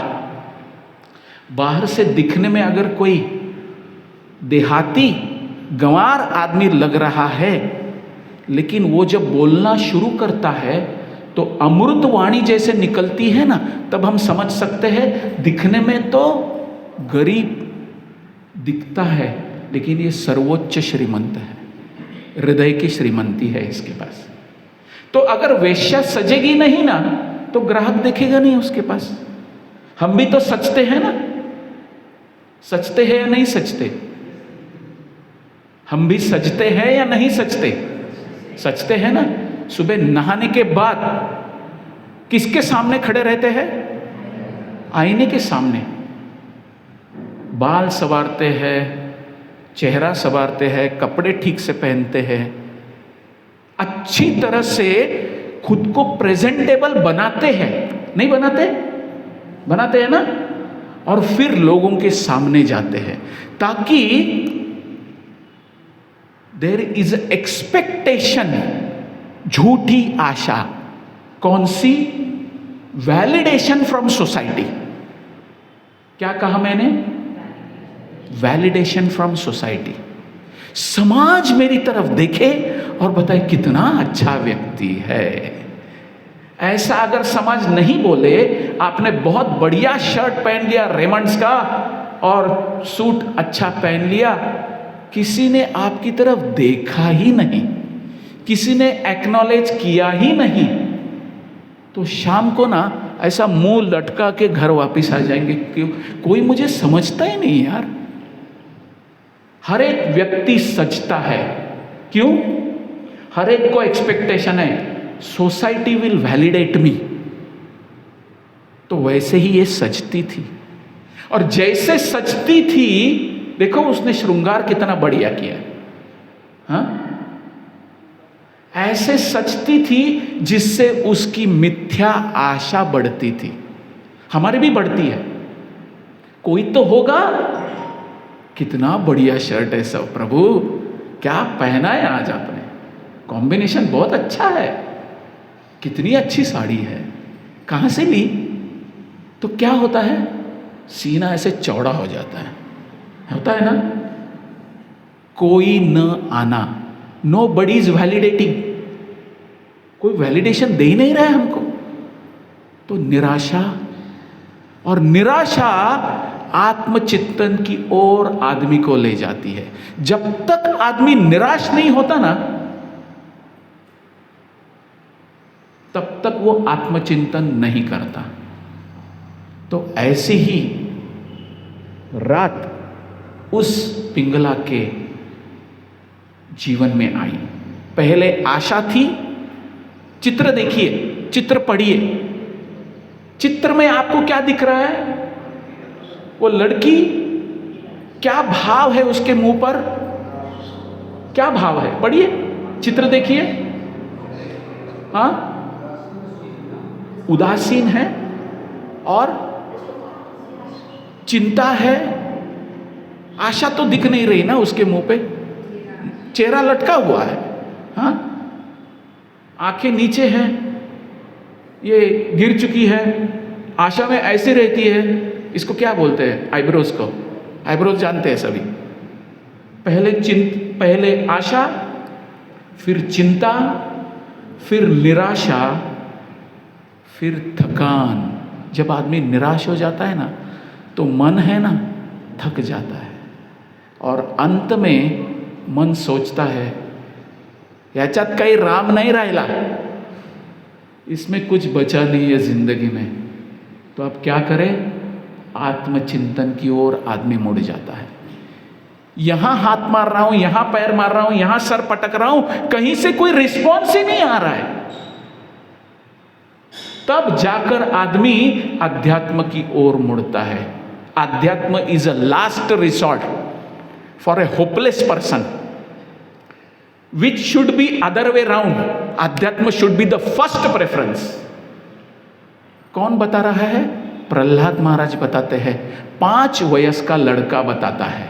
बाहर से दिखने में अगर कोई देहाती गंवार आदमी लग रहा है, लेकिन वो जब बोलना शुरू करता है तो अमृत वाणी जैसे निकलती है ना, तब हम समझ सकते हैं दिखने में तो गरीब दिखता है, लेकिन ये सर्वोच्च श्रीमंत है, हृदय की श्रीमंती है इसके पास। तो अगर वेश्या सजेगी नहीं ना, तो ग्राहक देखेगा नहीं उसके पास। हम भी तो सचते हैं ना, सचते हैं या नहीं सचते? हम भी सजते हैं या नहीं सजते? सचते हैं ना। सुबह नहाने के बाद किसके सामने खड़े रहते हैं? आईने के सामने। बाल संवारते हैं, चेहरा संवारते हैं, कपड़े ठीक से पहनते हैं, अच्छी तरह से खुद को प्रेजेंटेबल बनाते हैं, नहीं बनाते? बनाते हैं ना। और फिर लोगों के सामने जाते हैं, ताकि देयर इज एक्सपेक्टेशन, झूठी आशा। कौन सी? Validation from society. क्या कहा मैंने? Validation from society. समाज मेरी तरफ देखे और बताए कितना अच्छा व्यक्ति है। ऐसा अगर समाज नहीं बोले, आपने बहुत बढ़िया शर्ट पहन लिया रेमंड्स का और सूट अच्छा पहन लिया, किसी ने आपकी तरफ देखा ही नहीं, किसी ने एक्नॉलेज किया ही नहीं, तो शाम को ना ऐसा मुंह लटका के घर वापस आ जाएंगे। क्यों? कोई मुझे समझता ही नहीं यार। हर एक व्यक्ति सचता है। क्यों? हर एक को एक्सपेक्टेशन है, सोसाइटी विल वैलिडेट मी। तो वैसे ही ये सचती थी, और जैसे सचती थी, देखो उसने श्रृंगार कितना बढ़िया किया। हाँ, ऐसे सचती थी जिससे उसकी मिथ्या आशा बढ़ती थी। हमारी भी बढ़ती है। कोई तो होगा, कितना बढ़िया शर्ट है सब, प्रभु क्या पहना है आज आपने, कॉम्बिनेशन बहुत अच्छा है, कितनी अच्छी साड़ी है, कहाँ से ली? तो क्या होता है, सीना ऐसे चौड़ा हो जाता है, होता है ना। कोई न आना, नो बडी इज वैलिडेटिंग, कोई वैलिडेशन दे ही नहीं रहा है हमको। तो निराशा, और निराशा आत्मचिंतन की ओर आदमी को ले जाती है। जब तक आदमी निराश नहीं होता ना, तब तक वो आत्मचिंतन नहीं करता। तो ऐसे ही रात उस पिंगला के जीवन में आई। पहले आशा थी, चित्र देखिए, चित्र पढ़िए, चित्र में आपको क्या दिख रहा है? वो लड़की, क्या भाव है उसके मुंह पर? क्या भाव है? पढ़िए, चित्र देखिए। हाँ, उदासीन है और चिंता है। आशा तो दिख नहीं रही ना उसके मुंह पे, चेहरा लटका हुआ है। हाँ, आंखें नीचे हैं, ये गिर चुकी है। आशा में ऐसे रहती है, इसको क्या बोलते हैं? आईब्रोज को। आईब्रोज जानते हैं सभी। पहले आशा, फिर चिंता, फिर निराशा, फिर थकान। जब आदमी निराश हो जाता है ना, तो मन है ना, थक जाता है। और अंत में मन सोचता है, याच्यात काही राम नहीं राहिला, इसमें कुछ बचा नहीं है जिंदगी में। तो अब क्या करें? आत्मचिंतन की ओर आदमी मुड़ जाता है। यहां हाथ मार रहा हूं, यहां पैर मार रहा हूं, यहां सर पटक रहा हूं, कहीं से कोई रिस्पॉन्स ही नहीं आ रहा है। तब जाकर आदमी अध्यात्म की ओर मुड़ता है। अध्यात्म is a last resort for a hopeless person, which should be other way round. अध्यात्म should be the first preference. कौन बता रहा है? प्रहलाद महाराज बताते हैं। 5 वयस का लड़का बताता है।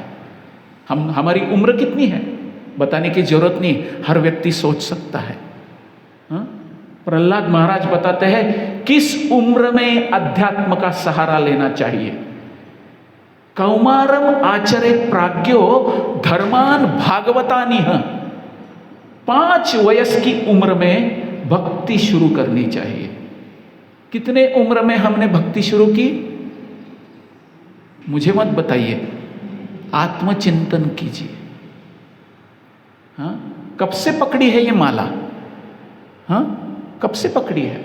हमारी उम्र कितनी है बताने की जरूरत नहीं, हर व्यक्ति सोच सकता है। हाँ? प्रहलाद महाराज बताते हैं किस उम्र में अध्यात्म का सहारा लेना चाहिए। कौमारम आचरे प्राज्ञो धर्मान भागवतानिह। 5 वयस की उम्र में भक्ति शुरू करनी चाहिए। कितने उम्र में हमने भक्ति शुरू की? मुझे मत बताइए, आत्मचिंतन कीजिए। हाँ, कब से पकड़ी है ये माला? हाँ, कब से पकड़ी है?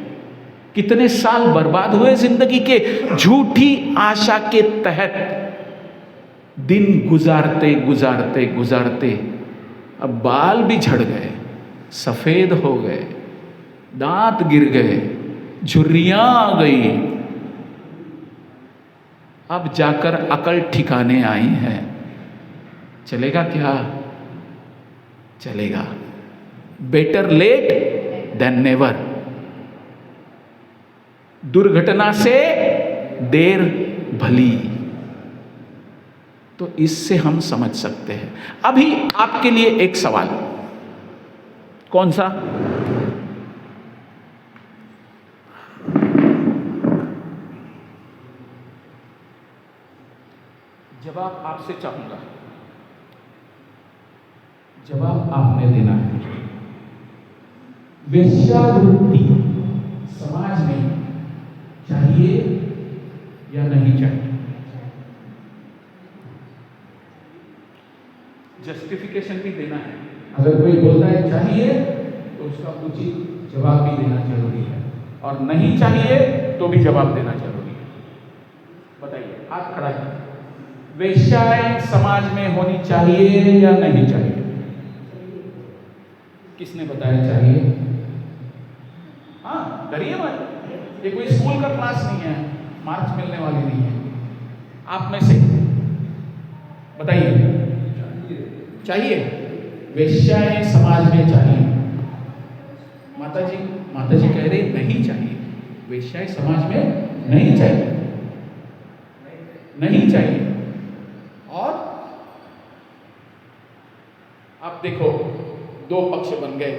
कितने साल बर्बाद हुए जिंदगी के झूठी आशा के तहत। दिन गुजारते गुजारते गुजारते अब बाल भी झड़ गए, सफेद हो गए, दांत गिर गए, झुर्रियां आ गई। अब जाकर अकल ठिकाने आई है। चलेगा क्या? चलेगा। Better late than never. दुर्घटना से देर भली। तो इससे हम समझ सकते हैं। अभी आपके लिए एक सवाल। कौन सा? जवाब आपसे चाहूंगा, जवाब आपने देना है। वेश्यावृत्ति समाज में चाहिए या नहीं चाहिए? जस्टिफिकेशन भी देना है। अगर कोई बोलता है चाहिए तो उसका उचित जवाब भी देना जरूरी है, और नहीं चाहिए तो भी जवाब देना जरूरी है। बताइए, हाथ खड़ा है। वेश्याएं समाज में होनी चाहिए या नहीं चाहिए? किसने बताया चाहिए? हाँ, डरिए मत, ये कोई स्कूल का क्लास नहीं है, मार्क्स मिलने वाली नहीं है। आप में से बताइए, चाहिए? वेश्याएं समाज में चाहिए? माताजी कह रही नहीं चाहिए, वेश्याएं समाज में नहीं चाहिए, नहीं चाहिए। और आप देखो, 2 पक्ष बन गए।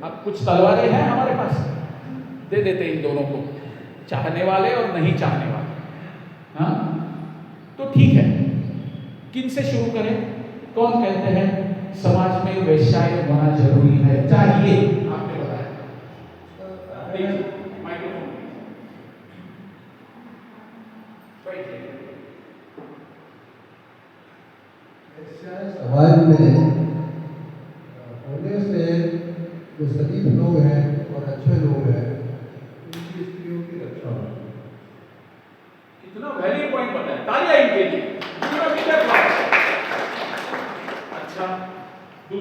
अब कुछ तलवारें हैं हमारे पास, दे देते इन दोनों को, चाहने वाले और नहीं चाहने वाले। हाँ, तो ठीक है, किन से शुरू करें? कौन कहते हैं समाज में वेश्याएं होना जरूरी है, चाहिए? आपने बताया। माइक्रोफोन समाज में होने से जो शरीफ लोग हैं और अच्छे लोग हैं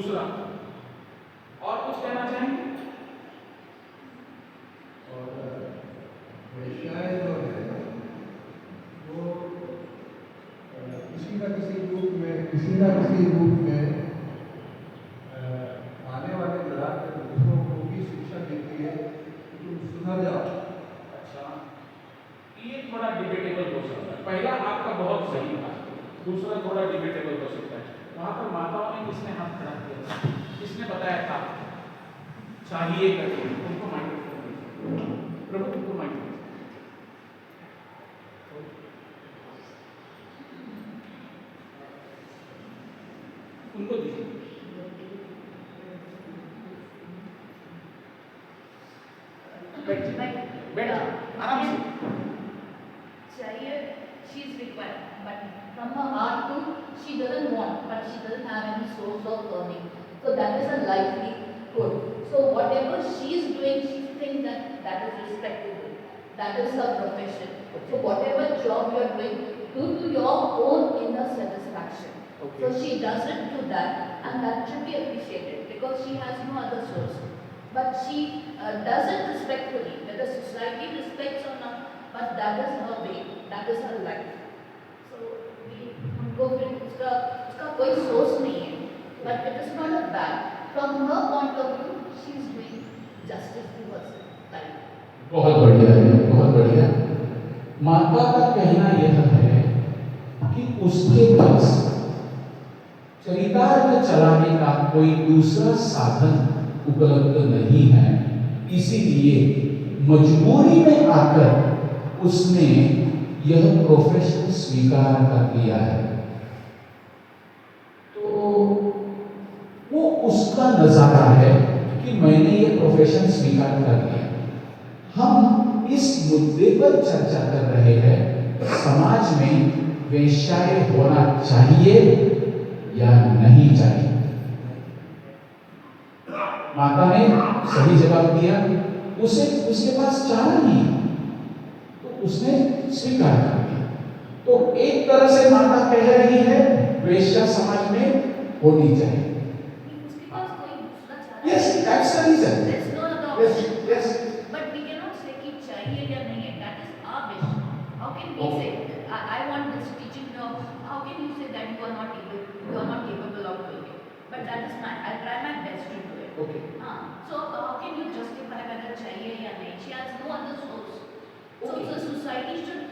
दूसरा और कुछ कहना चाहेंगे? और वेश्याएं जो है वो किसी न किसी रूप में आने वाले ग्राहक के दूसरों को भी शिक्षा देती है कि तुम सुधर जाओ। अच्छा, ये थोड़ा डिबेटेबल हो सकता है। पहला आपका बहुत सही था, दूसरा थोड़ा डिबेटेबल हो सकता है। वहां पर माताओं ने किसने हाथ खड़ा किया था? किसने बताया था चाहिए करके? उनको माइक्रोफोन प्रभु, उनको माइक्रोफोन उनको दीजिए। बैठ आराम से। चाहिए, she is required, but from her heart too, she doesn't want, but she doesn't have any source of earning. So that is her livelihood. So whatever she is doing, she thinks that that is respectable. That is her profession. So whatever job you are doing, do to your own inner satisfaction. Okay. So she doesn't do that, and that should be appreciated because she has no other source. But she does it respectfully. Whether society respects or not, but that is her way, that is her life. So उनको फिर उसका कोई source नहीं है, but it is not a bad. From her point of view, she is doing justice to herself. Life. बहुत बढ़िया है, बहुत बढ़िया। माता का कहना यह है कि उसके पास चरितार्थ चलाने का कोई दूसरा साधन उपलब्ध नहीं है, इसीलिए मजबूरी में आकर उसने यह प्रोफेशन स्वीकार कर लिया है। तो वो उसका नजारा है कि मैंने ये प्रोफेशन स्वीकार कर लिया। हम इस मुद्दे पर चर्चा कर रहे हैं, समाज में वेश्याएं होना चाहिए या नहीं चाहिए। माता ने सही जवाब दिया, उसके पास चारा नहीं, तो उसने स्वीकार कर लिया। तो एक तरह से माता कह रही है वेश्या समाज में होनी चाहिए। उसके पास कोई दूसरा चारा Yes, that's the reason. There is no other Yes, option. yes. But we cannot say कि चाहिए या नहीं है. That is our wish. How can we Okay. say I want this teaching job? How can you say that you are not capable of doing it? But that is my. I'll try my best to do it. Okay. So how can you justify whether चाहिए या नहीं? She has no other source. So Okay. the society should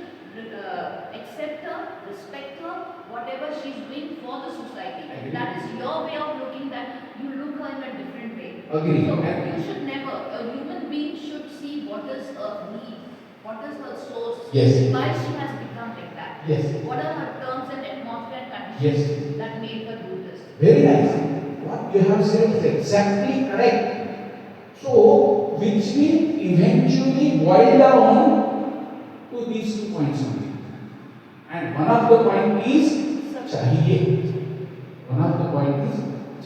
accept her, respect her, whatever she is doing for the society. Agree. That is your way of looking. That you look her in a different way. Agree. So Agree. you should never. A human being should see what is her need, what is her source, Yes. why she has become like that. Yes. What are her terms and atmosphere and conditions Yes. that made her do this? Very nice. What you have said is exactly correct. So, which will eventually boil down to these 2 points only. And one of the point is चाहिए. One of the point is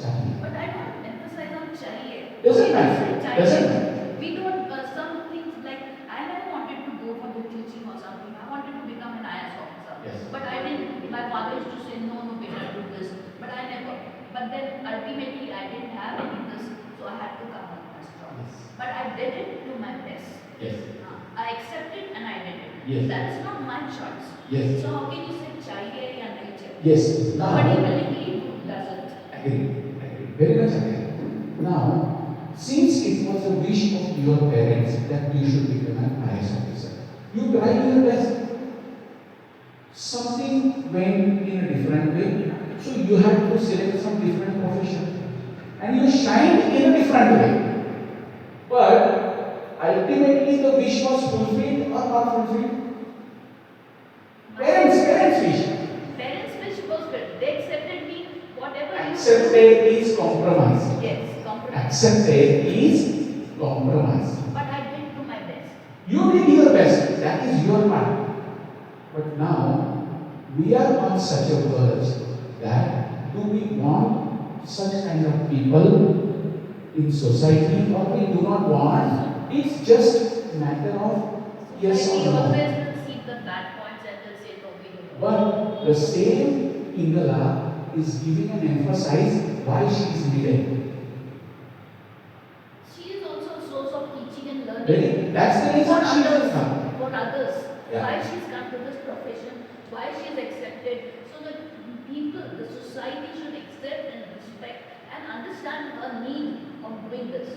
चाहिए. But I don't emphasize on चाहिए. Doesn't We matter. don't say चाहिए. Doesn't matter. We don't. Some things like I never wanted to go for the teaching or something. I wanted to become an IAS officer. Yes. But I didn't. My father used to say no, better do this. But I never. But then ultimately I didn't have any this, so I had to come on this job. Yes. But I did it to my best. Yes. I accepted and I did it. Yes. That is not my choice. Yes. So how can you say चाहिए या नहीं चाहिए? Yes. Nobody Now, willingly does it. agree. Agree. Very much agree. Now, since it was a wish of your parents that you should become an IAS officer, you tried your best. Something went in a different way, so you had to select some different profession, and you shined in a different way. But ultimately, the wish was fulfilled or not fulfilled. Parents' wish. Parents' wish was good. They accepted me, whatever you Accepted is compromise. Yes, compromise. Accepted is compromise. But I did to my best. You did your best. That is your part. But now we are on such a verge that do we want such kind of people in society or we do not want? It's just a matter of yes or Society no. always will see the bad points and will say no, we don't. But the same Pingala is giving an emphasis why she is needed. She is also a source of teaching and learning. Really? That's the reason for she has others. come. For others. Yeah. Why she's come to this profession, why she is accepted, so that people, the society should accept and respect and understand her need of doing this.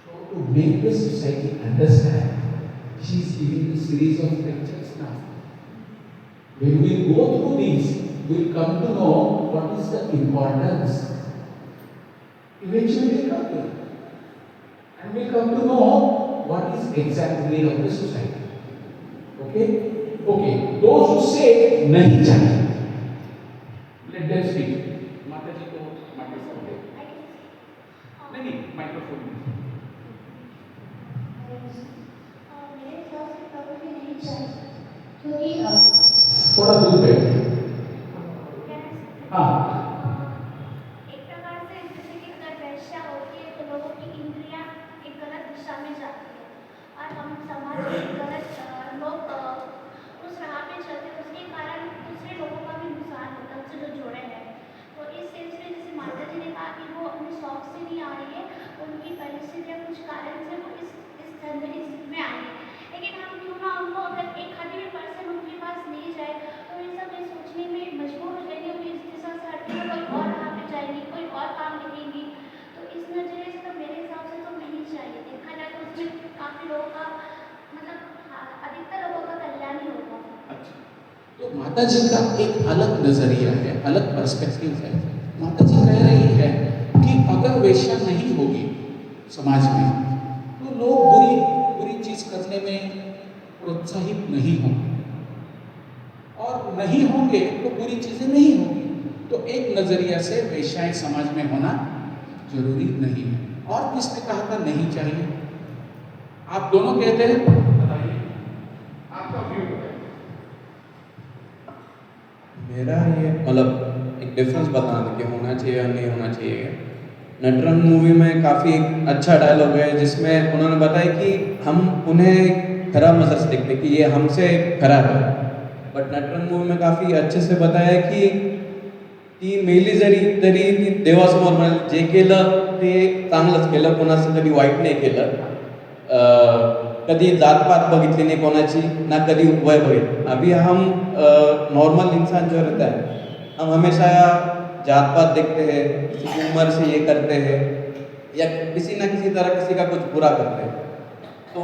So to make the society understand, she is giving a series of lectures now. When we go through these, we will come to know what is the importance. Eventually we come to it. And we come to know what is exact need of the society. Okay? Okay. Those who say nahi chahiye, let them speak. माता जी को microphone दे. नहीं, microphone. मेरे हिसाब से कभी भी नहीं चाहिए क्योंकि थोड़ा दूर बैठ. हाँ. एक प्रकार से जैसे कि अगर वैश्या होती है तो लोगों की इंद्रियां एक गलत दिशा में जाती है और हम समाज में गलत लोग उस राह पे चलते हैं, उसके कारण दूसरे लोगों का भी नुकसान होता है उनसे जो जुड़े हैं। तो इस सिलसिले जैसे माता जी ने कहा कि वो अपने शौक से नहीं आ रही है, उनकी परिस्थिति या कुछ कारण से वो इस धंधे में आई है, लेकिन हम क्यों ना उनको अगर एक आधी भी पर्सन उनके पास नहीं जाए तो ये सब सोचने में मजबूर हो जाएंगे, वो इस दिशा से हटकर कोई और राह पे जाएंगी, कोई और काम लिखेंगी। तो इस नज़रिए से तो मेरे हिसाब से तो नहीं चाहिए। देखा जाए तो उसमें काफ़ी लोगों का मतलब अधिकतर लोगों का कल्याण ही होगा। अच्छा, तो माता जी का एक अलग नजरिया है, अलग पर्सपेक्टिव है। माता जी कह रही है कि अगर वेश्या नहीं होगी समाज में तो लोग बुरी चीज करने में प्रोत्साहित नहीं होंगे, और नहीं होंगे तो बुरी चीजें नहीं होंगी। तो एक नजरिया से वेश्याएं समाज में होना जरूरी नहीं है। और किसने कहा था नहीं चाहिए? आप दोनों कहते हैं, बताइए आपका व्यू बताइए। मेरा ये मतलब एक डिफरेंस बताना कि होना चाहिए या नहीं होना चाहिए। नटरंग मूवी में काफ़ी अच्छा डायलॉग है जिसमें उन्होंने बताया कि हम उन्हें खराब नज़र से देखते कि ये हमसे खराब है, बट नटरंग मूवी में काफ़ी अच्छे से बताया कि मेली जरी तरी ती देवासमोर म्हणाल जे केलं ते चांगलंच केलं, कोणाचं कधी वाईट नाही केलं, कधी जातपात बघितली नहीं कोणाची, ना कभी वय बघितलं। अभी हम नॉर्मल इंसान जो रहता है हम हमेशा जात पात देखते हैं, किसी की उम्र से ये करते हैं या किसी ना किसी तरह किसी का कुछ बुरा करते हैं। तो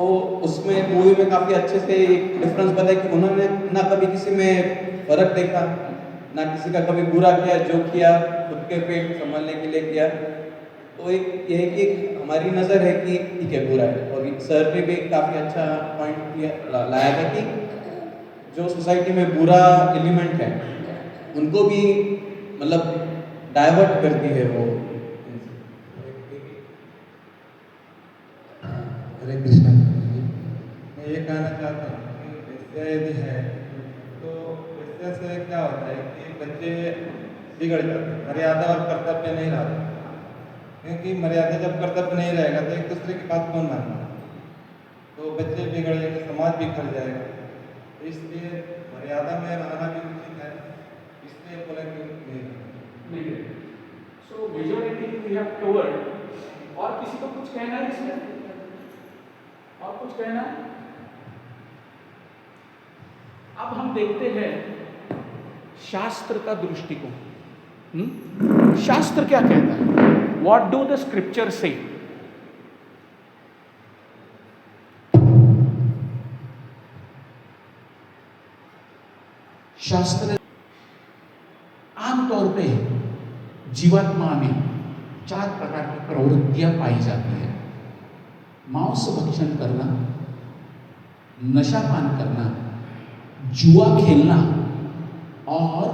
उसमें मूवी में काफ़ी अच्छे से एक डिफरेंस बताया कि उन्होंने ना कभी किसी में फ़र्क देखा, ना किसी का कभी बुरा किया, जो किया खुद के पेट संभालने के लिए किया। तो एक ये है कि हमारी नज़र है कि ठीक है बुरा है, और सर ने भी काफ़ी अच्छा पॉइंट किया लाया था कि जो सोसाइटी में बुरा एलिमेंट है उनको भी मतलब डाइवर्ट करती है वो। हरे कृष्णा। मैं ये कहना चाहता हूँ कि वेश्या यदि है तो वेश्या से क्या होता है कि बच्चे बिगड़ जाते हैं, मर्यादा और कर्तव्य नहीं रहता, क्योंकि मर्यादा जब कर्तव्य नहीं रहेगा तो एक दूसरे की बात कौन मानेगा, तो बच्चे बिगड़ जाएंगे, समाज बिखर जाएगा। तो इसलिए मर्यादा में रहना भी उचित है, इसलिए बोला कि नहीं। So majority we have covered. और किसी को कुछ कहना है इसमें? और कुछ कहना है? अब हम देखते हैं शास्त्र का दृष्टिकोण। शास्त्र क्या कहता है? What do the scripture say? शास्त्र आमतौर पे जीवात्मा में 4 प्रकार की प्रवृत्तियां पाई जाती है। मांस भक्षण करना, नशापान करना, जुआ खेलना और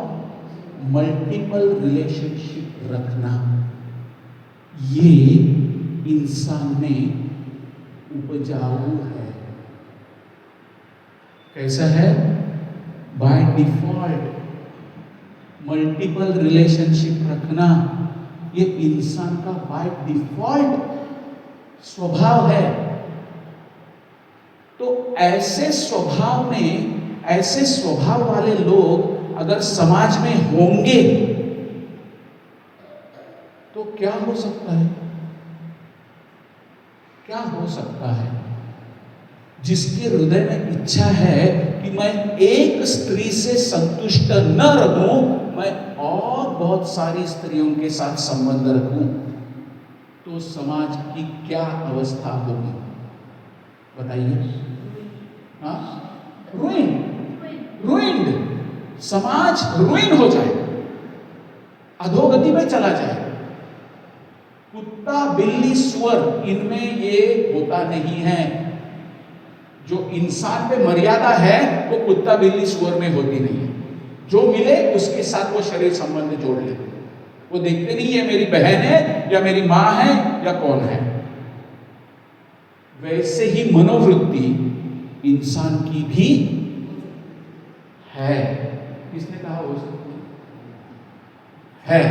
मल्टीपल रिलेशनशिप रखना। ये इंसान में उपजाऊ है। कैसा है? बाय डिफॉल्ट मल्टीपल रिलेशनशिप रखना ये इंसान का बाय डिफॉल्ट स्वभाव है। तो ऐसे स्वभाव में, ऐसे स्वभाव वाले लोग अगर समाज में होंगे तो क्या हो सकता है? क्या हो सकता है जिसके हृदय में इच्छा है कि मैं एक स्त्री से संतुष्ट न रहूं, मैं और बहुत सारी स्त्रियों के साथ संबंध रखूं, तो समाज की क्या अवस्था होगी? बताइए। हाँ, रुइंड, समाज रुइन हो जाएगा, अधोगति में चला जाएगा। कुत्ता बिल्ली सुअर, इनमें ये होता नहीं है। जो इंसान पे मर्यादा है वो कुत्ता बिल्ली सुअर में होती नहीं है। जो मिले उसके साथ वो शरीर संबंध जोड़ लेते हैं। वो देखते नहीं है मेरी बहन है या मेरी मां है या कौन है। वैसे ही मनोवृत्ति इंसान की भी है। किसने कहा हो सकती है?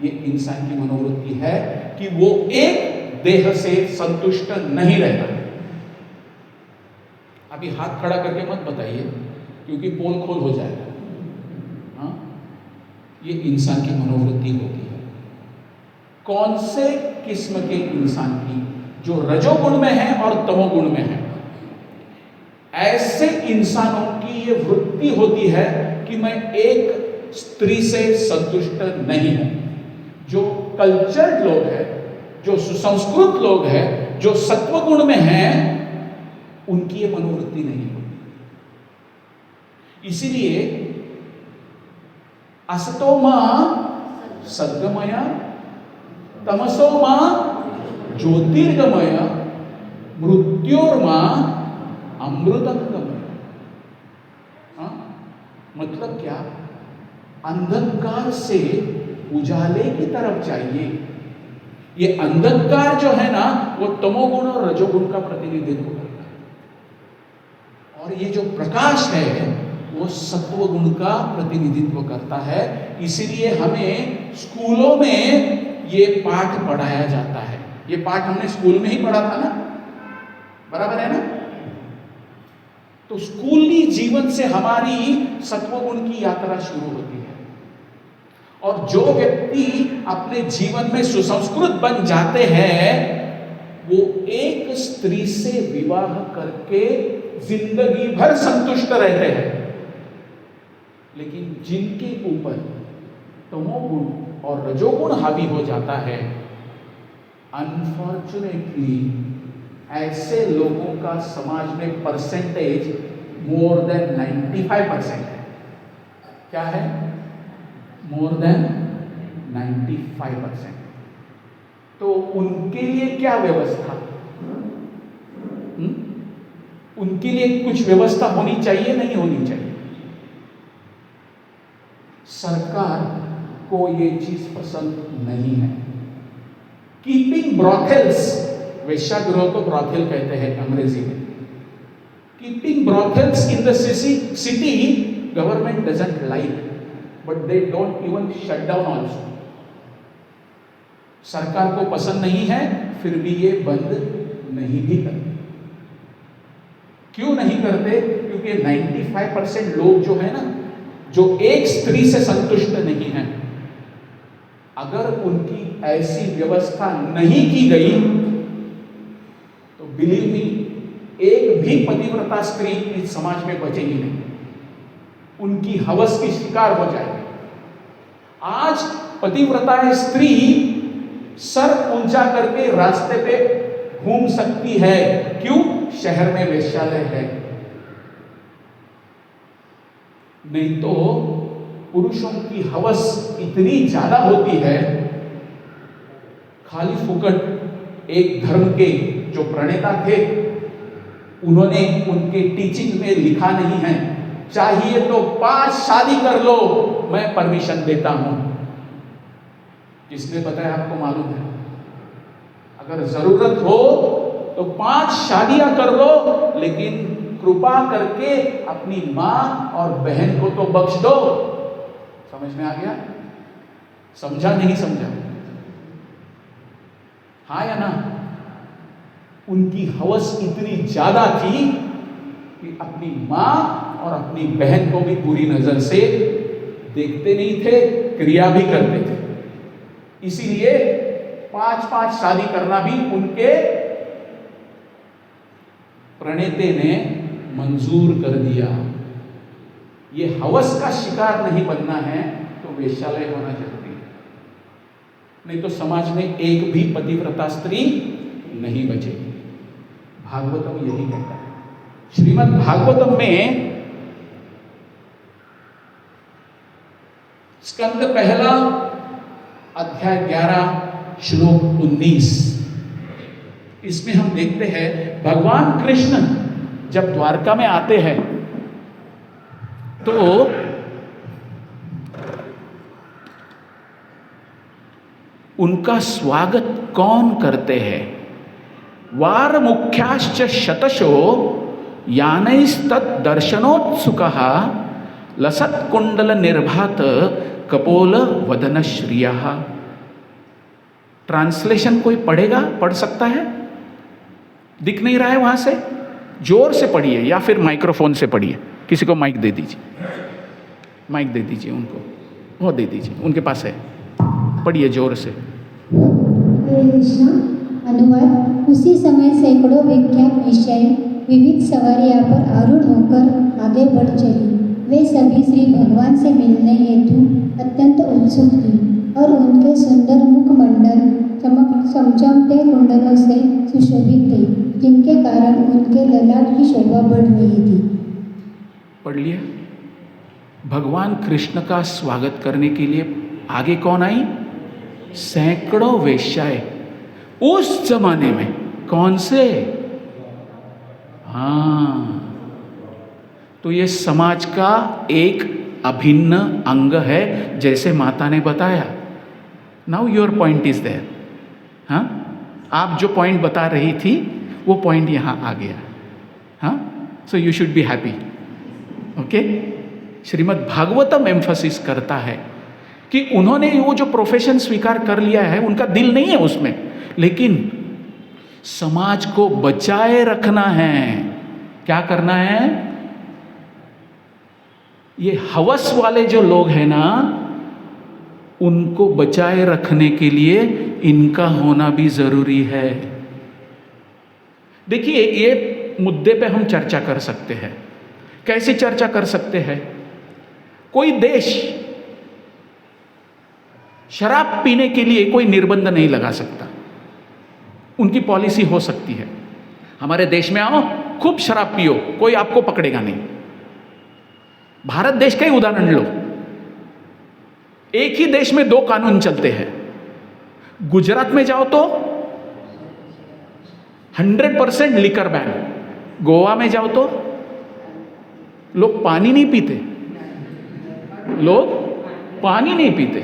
ये इंसान की मनोवृत्ति है कि वो एक देह से संतुष्ट नहीं रहता। अभी हाथ खड़ा करके मत बताइए, क्योंकि पोल खोल हो जाएगा। हाँ, ये इंसान की मनोवृत्ति होती है। कौन से किस्म के इंसान की? जो रजोगुण में है और तमोगुण में है। ऐसे इंसानों की ये वृत्ति होती है कि मैं एक स्त्री से संतुष्ट नहीं हूं। जो कल्चर्ड लोग हैं, जो सुसंस्कृत लोग हैं, जो सत्वगुण में हैं, उनकी ये मनोवृत्ति नहीं होती। इसीलिए असतो मां सद्गमय, तमसो मां ज्योतिर्गमय, मृत्योर्मा अमृतंगमय। हाँ? मतलब क्या? अंधकार से उजाले की तरफ चाहिए। ये अंधकार जो है ना, वो तमोगुण और रजोगुण का प्रतिनिधित्व करता है, और ये जो प्रकाश है वो सत्वगुण का प्रतिनिधित्व करता है। इसीलिए हमें स्कूलों में ये पाठ पढ़ाया जाता है। ये पाठ हमने स्कूल में ही पढ़ा था ना, बराबर है ना? तो स्कूली जीवन से हमारी सत्वगुण की यात्रा शुरू होती है, और जो व्यक्ति अपने जीवन में सुसंस्कृत बन जाते हैं, वो एक स्त्री से विवाह करके जिंदगी भर संतुष्ट रहते हैं। लेकिन जिनके ऊपर तमोगुण और रजोगुण हावी हो जाता है, अनफॉर्चुनेटली ऐसे लोगों का समाज में परसेंटेज मोर देन 95% है। क्या है? More than 95%। तो उनके लिए क्या व्यवस्था? उनके लिए कुछ व्यवस्था होनी चाहिए, नहीं होनी चाहिए? सरकार को ये चीज पसंद नहीं है। कीपिंग ब्रॉथेल्स, वेश्यागृह को ब्रॉथेल कहते हैं अंग्रेजी में। Keeping brothels in the city government doesn't like, but they don't even shut down also. सरकार को पसंद नहीं है, फिर भी ये बंद नहीं भी करते। क्यों नहीं करते? क्योंकि 95% लोग जो है ना, जो एक स्त्री से संतुष्ट नहीं है, अगर उनकी ऐसी व्यवस्था नहीं की गई तो बिलीव मी, एक भी पतिव्रता स्त्री इस समाज में बचेगी नहीं। उनकी हवस की शिकार हो जाएगी। आज पतिव्रता स्त्री सर ऊंचा करके रास्ते पे घूम सकती है। क्यों? शहर में वेश्यालय है। नहीं तो पुरुषों की हवस इतनी ज्यादा होती है। खाली फुकट एक धर्म के जो प्रणेता थे, उन्होंने उनके टीचिंग में लिखा नहीं है, चाहिए तो 5 शादी कर लो, मैं परमिशन देता हूं। किसने बताया? आपको मालूम है? अगर जरूरत हो तो 5 शादियां कर लो, लेकिन कृपा करके अपनी मां और बहन को तो बख्श दो। समझ में आ गया? समझा? नहीं समझा? हाँ या ना? उनकी हवस इतनी ज्यादा थी कि अपनी मां और अपनी बहन को भी बुरी नजर से देखते नहीं थे, क्रिया भी करते थे। इसीलिए 5-5 शादी करना भी उनके प्रणेते ने मंजूर कर दिया। ये हवस का शिकार नहीं बनना है तो वेश्यालय होना जरूरी है, नहीं तो समाज में एक भी पतिव्रता स्त्री नहीं बचेगी। भागवतम यही कहता है। श्रीमद् भागवतम में स्कंद पहला अध्याय 11 श्लोक 19, इसमें हम देखते हैं भगवान कृष्ण जब द्वारका में आते हैं तो उनका स्वागत कौन करते हैं? वार मुख्याश्च शतशो यानैस्तत् दर्शनोत्सुकः लसत् कुंडल निर्भात कपोल वदन श्रियः। ट्रांसलेशन कोई पढ़ेगा? पढ़ सकता है? दिख नहीं रहा है वहां से? जोर से पढ़िए या फिर माइक्रोफोन से पढ़िए। किसी को माइक दे दीजिए, माइक दे दीजिए उनको, वो दे दीजिए, उनके पास है। पढ़िए जोर से। हरे कृष्णा। अनुवाद। उसी समय सैकड़ों विख्यात विषय विविध सवारियां पर आरूढ़ होकर आगे बढ़ चली। वे सभी श्री भगवान से मिलने हेतु अत्यंत उत्सुक थी और उनके सुंदर मुखमंडल चमचमते कुंडलों से सुशोभित थे, जिनके कारण उनके ललाट की शोभा बढ़ रही थी। पढ़ लिया। भगवान कृष्ण का स्वागत करने के लिए आगे कौन आई? सैकड़ों वेश्याएं। उस जमाने में कौन से? हाँ, तो ये समाज का एक अभिन्न अंग है, जैसे माता ने बताया। Now your point is there. हाँ, आप जो पॉइंट बता रही थी वो पॉइंट यहां आ गया। हाँ, so you should be happy. Okay. Shrimad Bhagavatam emphasis करता है कि उन्होंने वो जो प्रोफेशन स्वीकार कर लिया है, उनका दिल नहीं है उसमें, लेकिन समाज को बचाए रखना है। क्या करना है? ये हवस वाले जो लोग हैं ना, उनको बचाए रखने के लिए इनका होना भी जरूरी है। देखिए, ये मुद्दे पे हम चर्चा कर सकते हैं। कैसे चर्चा कर सकते हैं? कोई देश शराब पीने के लिए कोई निर्बंध नहीं लगा सकता, उनकी पॉलिसी हो सकती है। हमारे देश में आओ, खूब शराब पियो, कोई आपको पकड़ेगा नहीं। भारत देश का ही उदाहरण लो। एक ही देश में 2 कानून चलते हैं। गुजरात में जाओ तो 100% लिकर बैन। गोवा में जाओ तो लोग पानी नहीं पीते, लोग पानी नहीं पीते,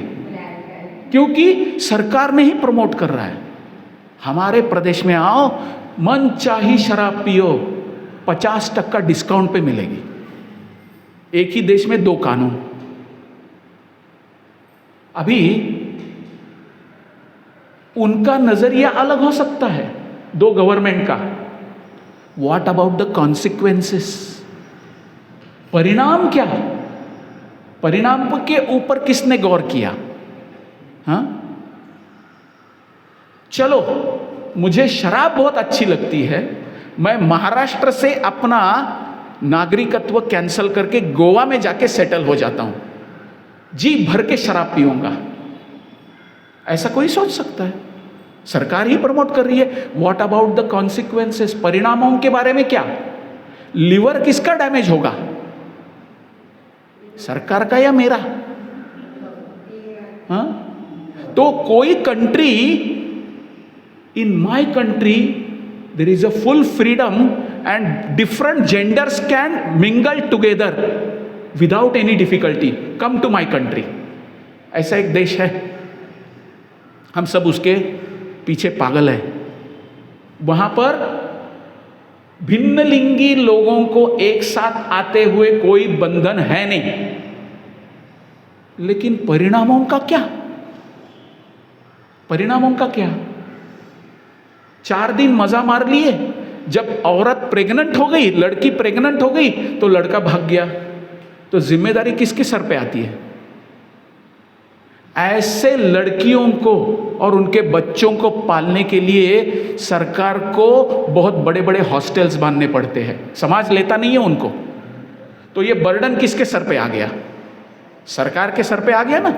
क्योंकि सरकार ने ही प्रमोट कर रहा है। हमारे प्रदेश में आओ, मन चाही शराब पियो, 50% डिस्काउंट पे मिलेगी। एक ही देश में 2 कानून। अभी उनका नजरिया अलग हो सकता है, 2 गवर्नमेंट का। What about the consequences? परिणाम क्या? परिणाम के ऊपर किसने गौर किया? हाँ, चलो, मुझे शराब बहुत अच्छी लगती है, मैं महाराष्ट्र से अपना नागरिकत्व कैंसिल करके गोवा में जाके सेटल हो जाता हूं, जी भर के शराब पीऊंगा। ऐसा कोई सोच सकता है? सरकार ही प्रमोट कर रही है। What about the consequences? परिणामों के बारे में क्या? लिवर किसका डैमेज होगा, सरकार का या मेरा? हाँ, तो कोई country, in my country there is a full freedom and different genders can mingle together without any difficulty. Come to my country. ऐसा एक देश है, हम सब उसके पीछे पागल है। वहां पर भिन्न लिंगी लोगों को एक साथ आते हुए कोई बंधन है नहीं, लेकिन परिणामों का क्या? परिणामों का क्या? 4 दिन मजा मार लिए, जब औरत प्रेग्नेंट हो गई, लड़की प्रेग्नेंट हो गई, तो लड़का भाग गया, तो जिम्मेदारी किसके सर पे आती है? ऐसे लड़कियों को और उनके बच्चों को पालने के लिए सरकार को बहुत बड़े बड़े हॉस्टल्स बांधने पड़ते हैं, समाज लेता नहीं है उनको। तो ये बर्डन किसके सर पे आ गया? सरकार के सर पे आ गया ना।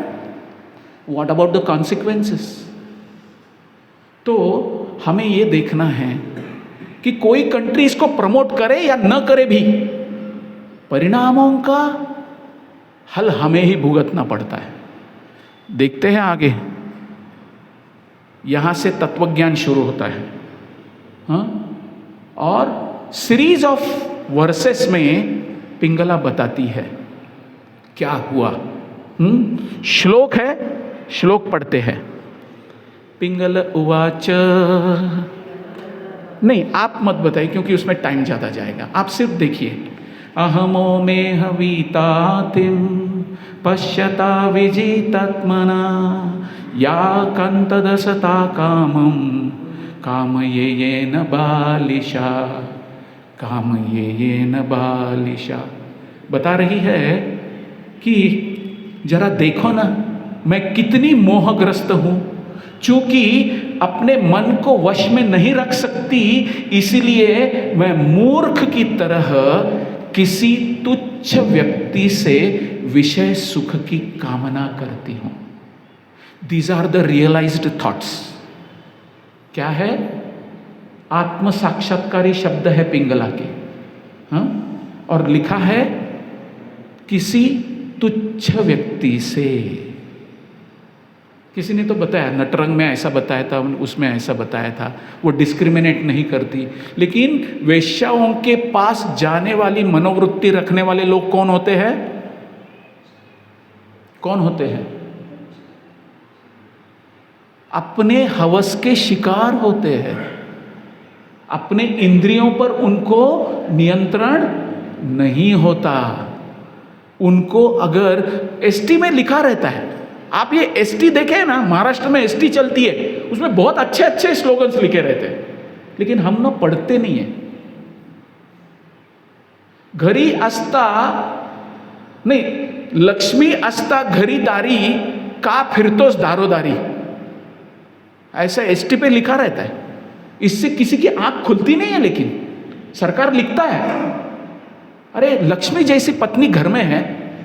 What about the consequences? तो हमें ये देखना है कि कोई कंट्री इसको प्रमोट करे या न करे भी, परिणामों का हल हमें ही भुगतना पड़ता है। देखते हैं आगे, यहां से तत्वज्ञान शुरू होता है। हाँ? और सीरीज ऑफ वर्सेस में पिंगला बताती है क्या हुआ। श्लोक है, श्लोक पढ़ते हैं। पिंगल उवाच, नहीं आप मत बताइए क्योंकि उसमें टाइम ज़्यादा जाएगा, आप सिर्फ देखिए। अहमो मेह वीतातिम पश्यता विजितात्मना या कंतदसता कामम कामयेन बालिशा, कामयेन बालिशा। बता रही है कि जरा देखो ना मैं कितनी मोहग्रस्त हूँ, चूंकि अपने मन को वश में नहीं रख सकती, इसलिए मैं मूर्ख की तरह किसी तुच्छ व्यक्ति से विषय सुख की कामना करती हूं। These are the realised thoughts. क्या है? आत्म साक्षात्कारी शब्द है पिंगला के। हाँ? और लिखा है किसी तुच्छ व्यक्ति से। किसी ने तो बताया, नटरंग में ऐसा बताया था, उसमें ऐसा बताया था, वो डिस्क्रिमिनेट नहीं करती। लेकिन वेश्याओं के पास जाने वाली मनोवृत्ति रखने वाले लोग कौन होते हैं? कौन होते हैं? अपने हवस के शिकार होते हैं। अपने इंद्रियों पर उनको नियंत्रण नहीं होता। उनको अगर एसटी में लिखा रहता है, आप ये एसटी देखें ना, महाराष्ट्र में एसटी चलती है, उसमें बहुत अच्छे अच्छे स्लोगन्स लिखे रहते हैं, लेकिन हम ना पढ़ते नहीं है। घरी असता नहीं, लक्ष्मी असता घरी दारी का फिरतोस दारोदारी, ऐसा एसटी पे लिखा रहता है। इससे किसी की आंख खुलती नहीं है, लेकिन सरकार लिखता है। अरे लक्ष्मी जैसी पत्नी घर में है,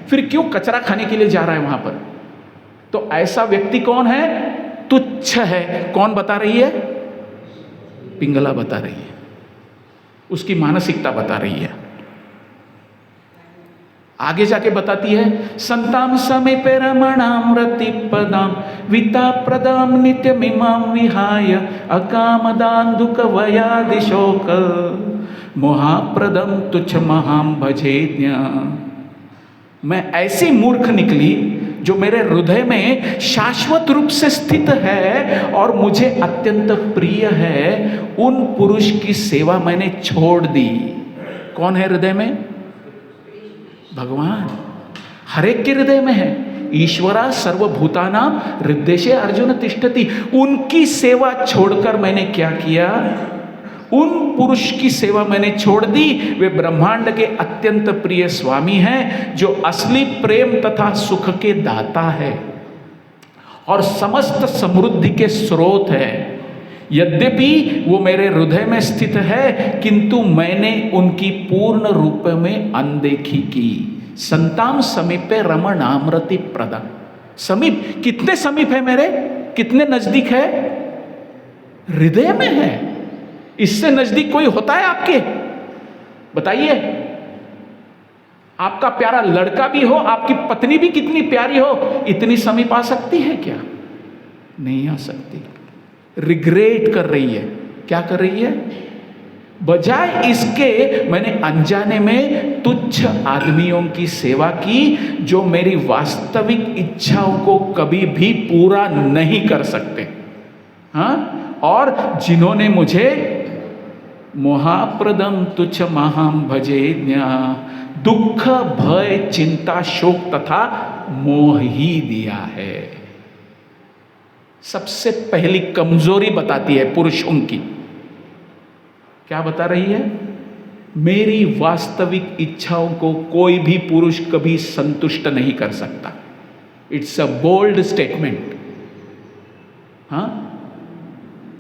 फिर क्यों कचरा खाने के लिए जा रहा है वहां पर? तो ऐसा व्यक्ति कौन है? तुच्छ है। कौन बता रही है? पिंगला बता रही है, उसकी मानसिकता बता रही है। आगे जाके बताती है, संताम समीपे रमणाम रति पदाम विता प्रदाम नित्यमिमाम विहाय अकामदान दुख वयादिशोक मोहाप्रदम तुच्छ महाम भजेज्ञ। मैं ऐसी मूर्ख निकली जो मेरे हृदय में शाश्वत रूप से स्थित है और मुझे अत्यंत प्रिय है, उन पुरुष की सेवा मैंने छोड़ दी। कौन है हृदय में? भगवान हर एक के हृदय में है। ईश्वरा सर्वभूतानां हृदयेषु अर्जुन तिष्ठति। उनकी सेवा छोड़कर मैंने क्या किया? उन पुरुष की सेवा मैंने छोड़ दी। वे ब्रह्मांड के अत्यंत प्रिय स्वामी हैं, जो असली प्रेम तथा सुख के दाता है और समस्त समृद्धि के स्रोत है। यद्यपि वो मेरे हृदय में स्थित है, किंतु मैंने उनकी पूर्ण रूप में अनदेखी की। संताम समीपे रमणाम रति प्रदा। समीप, कितने समीप है मेरे? कितने नजदीक है? हृदय में है। इससे नजदीक कोई होता है आपके? बताइए। आपका प्यारा लड़का भी हो, आपकी पत्नी भी कितनी प्यारी हो, इतनी समीप आ सकती है क्या? नहीं आ सकती। रिग्रेट कर रही है। क्या कर रही है? बजाय इसके मैंने अनजाने में तुच्छ आदमियों की सेवा की, जो मेरी वास्तविक इच्छाओं को कभी भी पूरा नहीं कर सकते। हाँ? और जिन्होंने मुझे मोहाप्रदम तुच्छ महाम भजेज्ञा, दुख भय चिंता शोक तथा मोह ही दिया है। सबसे पहली कमजोरी बताती है पुरुषों की। क्या बता रही है? मेरी वास्तविक इच्छाओं को कोई भी पुरुष कभी संतुष्ट नहीं कर सकता। It's a bold statement. हाँ,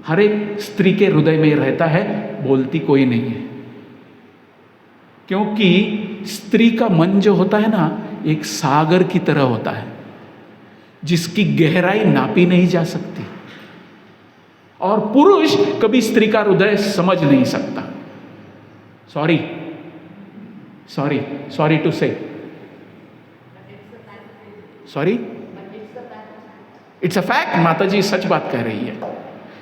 हर एक स्त्री के हृदय में रहता है, बोलती कोई नहीं है, क्योंकि स्त्री का मन जो होता है ना, एक सागर की तरह होता है जिसकी गहराई नापी नहीं जा सकती, और पुरुष कभी स्त्री का हृदय समझ नहीं सकता। सॉरी सॉरी सॉरी टू से, सॉरी, इट्स अ फैक्ट। माता जी सच बात कह रही है।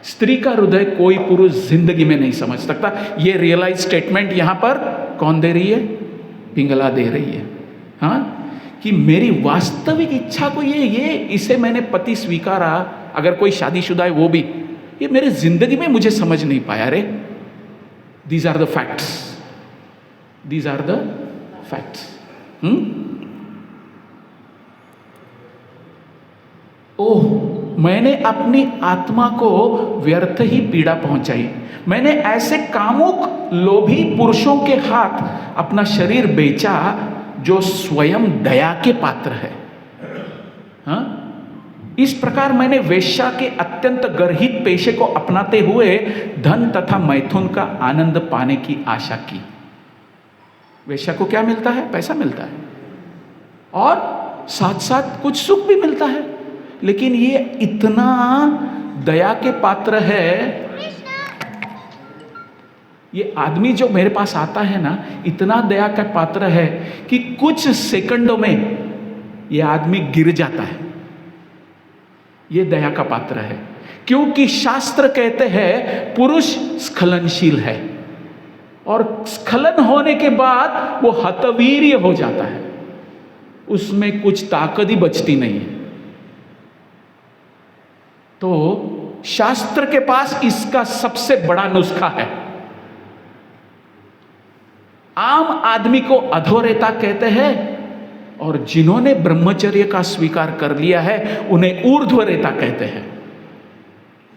स्त्री का हृदय कोई पुरुष जिंदगी में नहीं समझ सकता। ये रियलाइज स्टेटमेंट यहां पर कौन दे रही है? पिंगला दे रही है। हाँ, कि मेरी वास्तविक इच्छा को ये इसे मैंने पति स्वीकारा, अगर कोई शादीशुदा है वो भी, ये मेरे जिंदगी में मुझे समझ नहीं पाया रे। These are the facts, these are the facts. Oh, मैंने अपनी आत्मा को व्यर्थ ही पीड़ा पहुंचाई। मैंने ऐसे कामुक लोभी पुरुषों के हाथ अपना शरीर बेचा जो स्वयं दया के पात्र है। हाँ? इस प्रकार मैंने वेश्या के अत्यंत गर्हित पेशे को अपनाते हुए धन तथा मैथुन का आनंद पाने की आशा की। वेश्या को क्या मिलता है? पैसा मिलता है, और साथ साथ कुछ सुख भी मिलता है, लेकिन ये इतना दया के पात्र है। ये आदमी जो मेरे पास आता है ना, इतना दया का पात्र है कि कुछ सेकंडों में ये आदमी गिर जाता है। ये दया का पात्र है, क्योंकि शास्त्र कहते हैं पुरुष स्खलनशील है, और स्खलन होने के बाद वो हतवीर्य हो जाता है, उसमें कुछ ताकत ही बचती नहीं है। तो शास्त्र के पास इसका सबसे बड़ा नुस्खा है। आम आदमी को अधोरेता कहते हैं, और जिन्होंने ब्रह्मचर्य का स्वीकार कर लिया है उन्हें ऊर्ध्वरेता कहते हैं।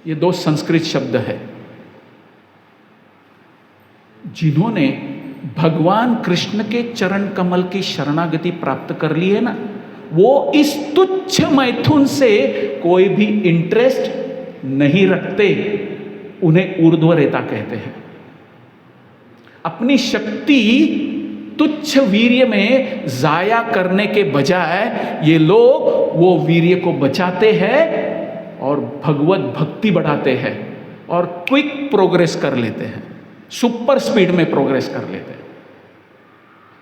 ये दो संस्कृत शब्द है। जिन्होंने भगवान कृष्ण के चरण कमल की शरणागति प्राप्त कर ली है ना, वो इस तुच्छ मैथुन से कोई भी इंटरेस्ट नहीं रखते, उन्हें ऊर्ध्वरेता कहते हैं। अपनी शक्ति तुच्छ वीर्य में जाया करने के बजाय ये लोग वो वीर्य को बचाते हैं और भगवत भक्ति बढ़ाते हैं, और क्विक प्रोग्रेस कर लेते हैं, सुपर स्पीड में प्रोग्रेस कर लेते हैं।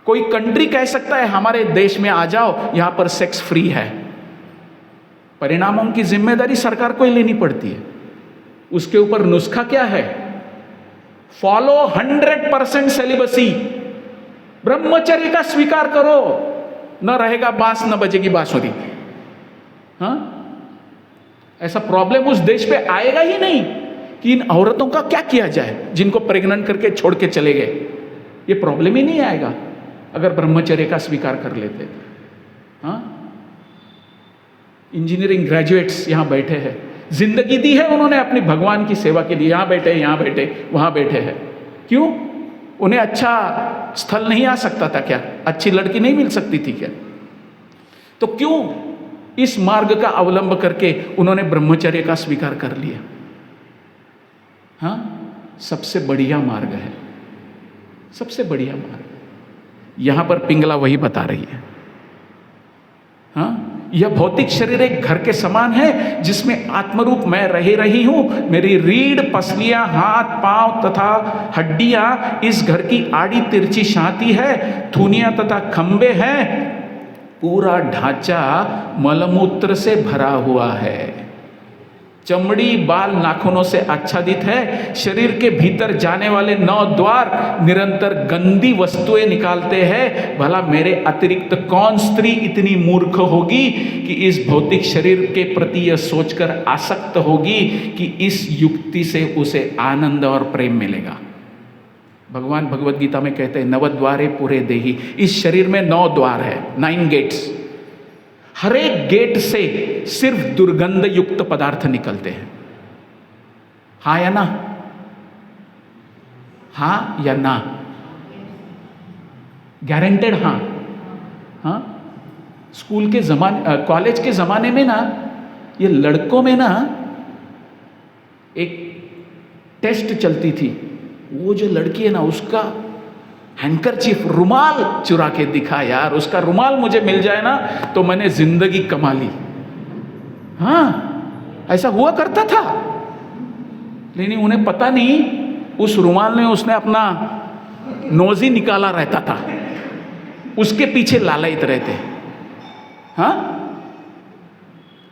कोई कंट्री कह सकता है हमारे देश में आ जाओ, यहां पर सेक्स फ्री है, परिणामों की जिम्मेदारी सरकार को ही लेनी पड़ती है। उसके ऊपर नुस्खा क्या है? फॉलो 100% सेलिबसी, ब्रह्मचर्य का स्वीकार करो, न रहेगा बांस न बजेगी बांसुरी। हाँ, ऐसा प्रॉब्लम उस देश पे आएगा ही नहीं कि इन औरतों का क्या किया जाए जिनको प्रेग्नेंट करके छोड़ के चले गए। ये प्रॉब्लम ही नहीं आएगा अगर ब्रह्मचर्य का स्वीकार कर लेते। हाँ, इंजीनियरिंग ग्रेजुएट्स यहां बैठे हैं, जिंदगी दी है उन्होंने अपनी भगवान की सेवा के लिए, यहां बैठे, यहां बैठे, वहां बैठे हैं। क्यों? उन्हें अच्छा स्थल नहीं आ सकता था क्या? अच्छी लड़की नहीं मिल सकती थी क्या? तो क्यों इस मार्ग का अवलंब करके उन्होंने ब्रह्मचर्य का स्वीकार कर लिया? हाँ, सबसे बढ़िया मार्ग है, सबसे बढ़िया मार्ग। यहां पर पिंगला वही बता रही है। हाँ, यह भौतिक शरीर एक घर के समान है जिसमें आत्मरूप मैं रह रही हूं। मेरी रीढ़, पसलियां, हाथ, पांव तथा हड्डियां इस घर की आड़ी तिरछी छाती है, थूनियां तथा खंबे हैं, पूरा ढांचा मलमूत्र से भरा हुआ है। चमड़ी, बाल, नाखूनों से आच्छादित है। शरीर के भीतर जाने वाले 9 द्वार निरंतर गंदी वस्तुएं निकालते हैं। भला मेरे अतिरिक्त कौन स्त्री इतनी मूर्ख होगी कि इस भौतिक शरीर के प्रति यह सोचकर आसक्त होगी कि इस युक्ति से उसे आनंद और प्रेम मिलेगा। भगवान भगवद गीता में कहते हैं, नवद्वारे पूरे देही। इस शरीर में 9 द्वार है, 9 गेट्स। हर एक गेट से सिर्फ दुर्गंध युक्त पदार्थ निकलते हैं। हाँ या ना? हाँ या ना? गारंटेड हाँ? हाँ? स्कूल के ज़माने कॉलेज के ज़माने में ना ये लड़कों में ना एक टेस्ट चलती थी। वो जो लड़की है ना उसका हैंकरचीफ रुमाल चुरा के दिखा यार, उसका रुमाल मुझे मिल जाए ना तो मैंने जिंदगी कमा ली। हाँ ऐसा हुआ करता था, लेकिन उन्हें पता नहीं उस रुमाल में उसने अपना नोजी निकाला रहता था, उसके पीछे लालयित रहते। हाँ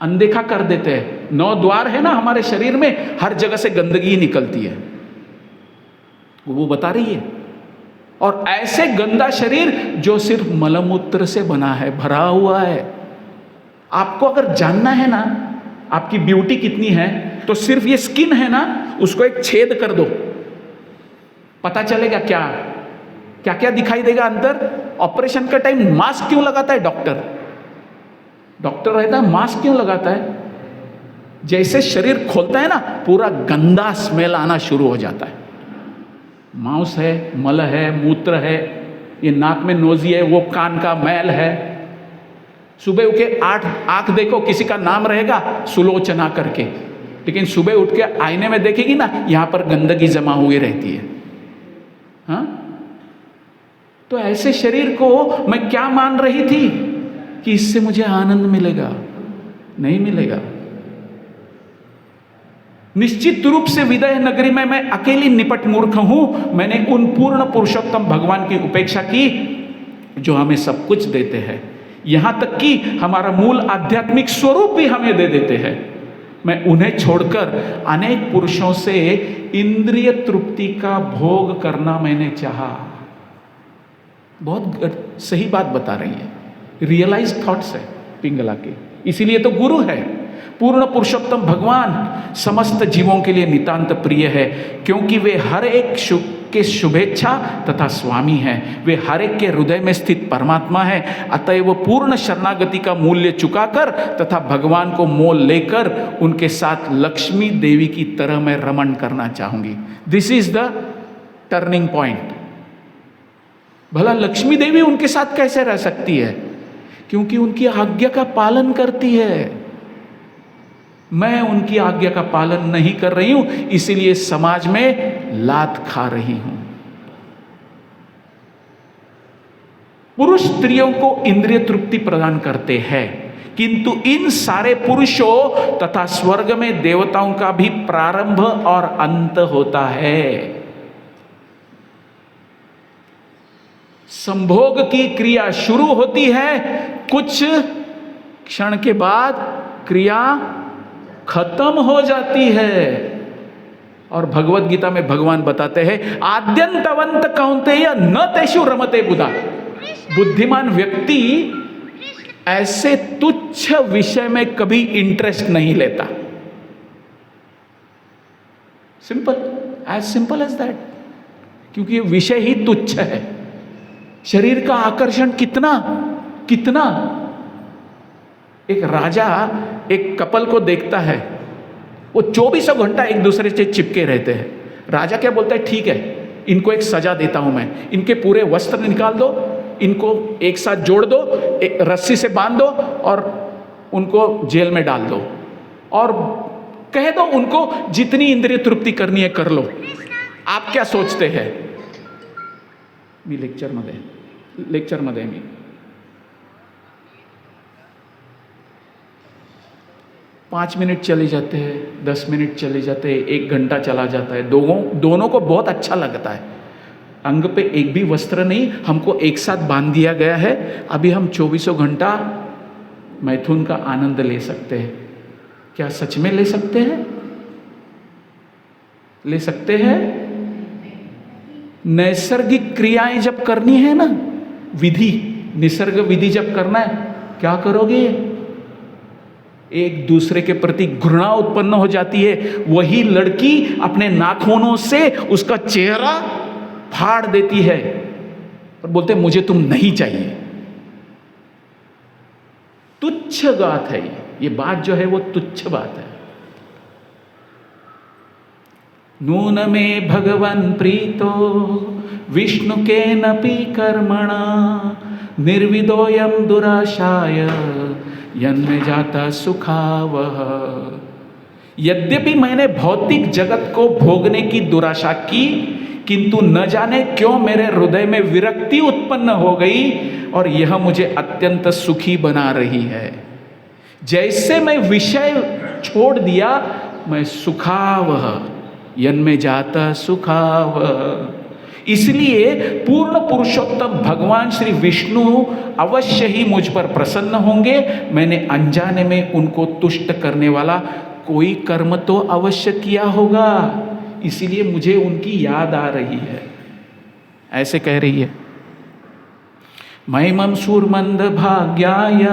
अनदेखा कर देते हैं। 9 द्वार है ना हमारे शरीर में, हर जगह से गंदगी निकलती है, वो बता रही है। और ऐसे गंदा शरीर जो सिर्फ मलमूत्र से बना है, भरा हुआ है। आपको अगर जानना है ना आपकी ब्यूटी कितनी है, तो सिर्फ ये स्किन है ना उसको एक छेद कर दो, पता चलेगा क्या क्या क्या दिखाई देगा अंदर। ऑपरेशन का टाइम मास्क क्यों लगाता है डॉक्टर? डॉक्टर रहता है मास्क क्यों लगाता है? जैसे शरीर खोलता है ना पूरा गंदा स्मेल आना शुरू हो जाता है। मांस है, मल है, मूत्र है, ये नाक में नोजी है, वो कान का मैल है। सुबह उठ के आंख देखो, किसी का नाम रहेगा सुलोचना करके, लेकिन सुबह उठ के आईने में देखेगी ना यहां पर गंदगी जमा हुई रहती है। हाँ तो ऐसे शरीर को मैं क्या मान रही थी कि इससे मुझे आनंद मिलेगा? नहीं मिलेगा। निश्चित रूप से विदय नगरी में मैं अकेली निपट मूर्ख हूं। मैंने उन पूर्ण पुरुषोत्तम भगवान की उपेक्षा की जो हमें सब कुछ देते हैं, यहां तक कि हमारा मूल आध्यात्मिक स्वरूप भी हमें दे देते हैं। मैं उन्हें छोड़कर अनेक पुरुषों से इंद्रिय तृप्ति का भोग करना मैंने चाहा। बहुत सही बात बता रही है, रियलाइज थॉट्स है पिंगला के, इसीलिए तो गुरु है। पूर्ण पुरुषोत्तम भगवान समस्त जीवों के लिए नितांत प्रिय है, क्योंकि वे हर एक के शुभेच्छा तथा स्वामी हैं। वे हर एक के हृदय में स्थित परमात्मा है। अतएव पूर्ण शरणागति का मूल्य चुकाकर तथा भगवान को मोल लेकर उनके साथ लक्ष्मी देवी की तरह मैं रमण करना चाहूंगी। This is the turning point. भला लक्ष्मी देवी उनके साथ कैसे रह सकती है? क्योंकि उनकी आज्ञा का पालन करती है। मैं उनकी आज्ञा का पालन नहीं कर रही हूं, इसीलिए समाज में लात खा रही हूं। पुरुष स्त्रियों को इंद्रिय तृप्ति प्रदान करते हैं, किंतु इन सारे पुरुषों तथा स्वर्ग में देवताओं का भी प्रारंभ और अंत होता है। संभोग की क्रिया शुरू होती है, कुछ क्षण के बाद क्रिया खत्म हो जाती है। और भगवत गीता में भगवान बताते हैं, आद्यंतवंत कौन्तेय न तेषु रमते बुधा। बुद्धिमान व्यक्ति ऐसे तुच्छ विषय में कभी इंटरेस्ट नहीं लेता। Simple as that. क्योंकि ये विषय ही तुच्छ है। शरीर का आकर्षण कितना एक राजा एक कपल को देखता है, वो 24 घंटा एक दूसरे से चिपके रहते हैं। राजा क्या बोलता है, ठीक है इनको एक सजा देता हूं मैं, इनके पूरे वस्त्र निकाल दो, इनको एक साथ जोड़ दो, एक रस्सी से बांध दो और उनको जेल में डाल दो, और कह दो उनको जितनी इंद्रिय तृप्ति करनी है कर लो। आप क्या सोचते हैं? मी लेक्चरमध्ये मी 5 मिनट चले जाते हैं, 10 मिनट चले जाते हैं, 1 घंटा चला जाता है। दोनों को बहुत अच्छा लगता है। अंग पे एक भी वस्त्र नहीं, हमको एक साथ बांध दिया गया है। अभी हम 24 घंटा मैथुन का आनंद ले सकते हैं। क्या सच में ले सकते हैं? ले सकते हैं। नैसर्गिक क्रियाएं जब करनी है ना, निसर्ग विधि जब करना है, क्या करोगे? एक दूसरे के प्रति घृणा उत्पन्न हो जाती है। वही लड़की अपने नाखूनों से उसका चेहरा फाड़ देती है और बोलते मुझे तुम नहीं चाहिए। तुच्छ बात है ये बात जो है वो तुच्छ बात है। नून में भगवन प्रीतो विष्णु के नपि कर्मणा निर्विदोयम दुराशाय यन्मे जाता सुखावह। यद्यपि मैंने भौतिक जगत को भोगने की दुराशा की, किंतु न जाने क्यों मेरे हृदय में विरक्ति उत्पन्न हो गई और यह मुझे अत्यंत सुखी बना रही है। जैसे मैं विषय छोड़ दिया, मैं सुखावह, यन्मे जाता सुखावह। इसलिए पूर्ण पुरुषोत्तम भगवान श्री विष्णु अवश्य ही मुझ पर प्रसन्न होंगे। मैंने अनजाने में उनको तुष्ट करने वाला कोई कर्म तो अवश्य किया होगा, इसीलिए मुझे उनकी याद आ रही है। ऐसे कह रही है। महिमं सुरमंद भाग्याय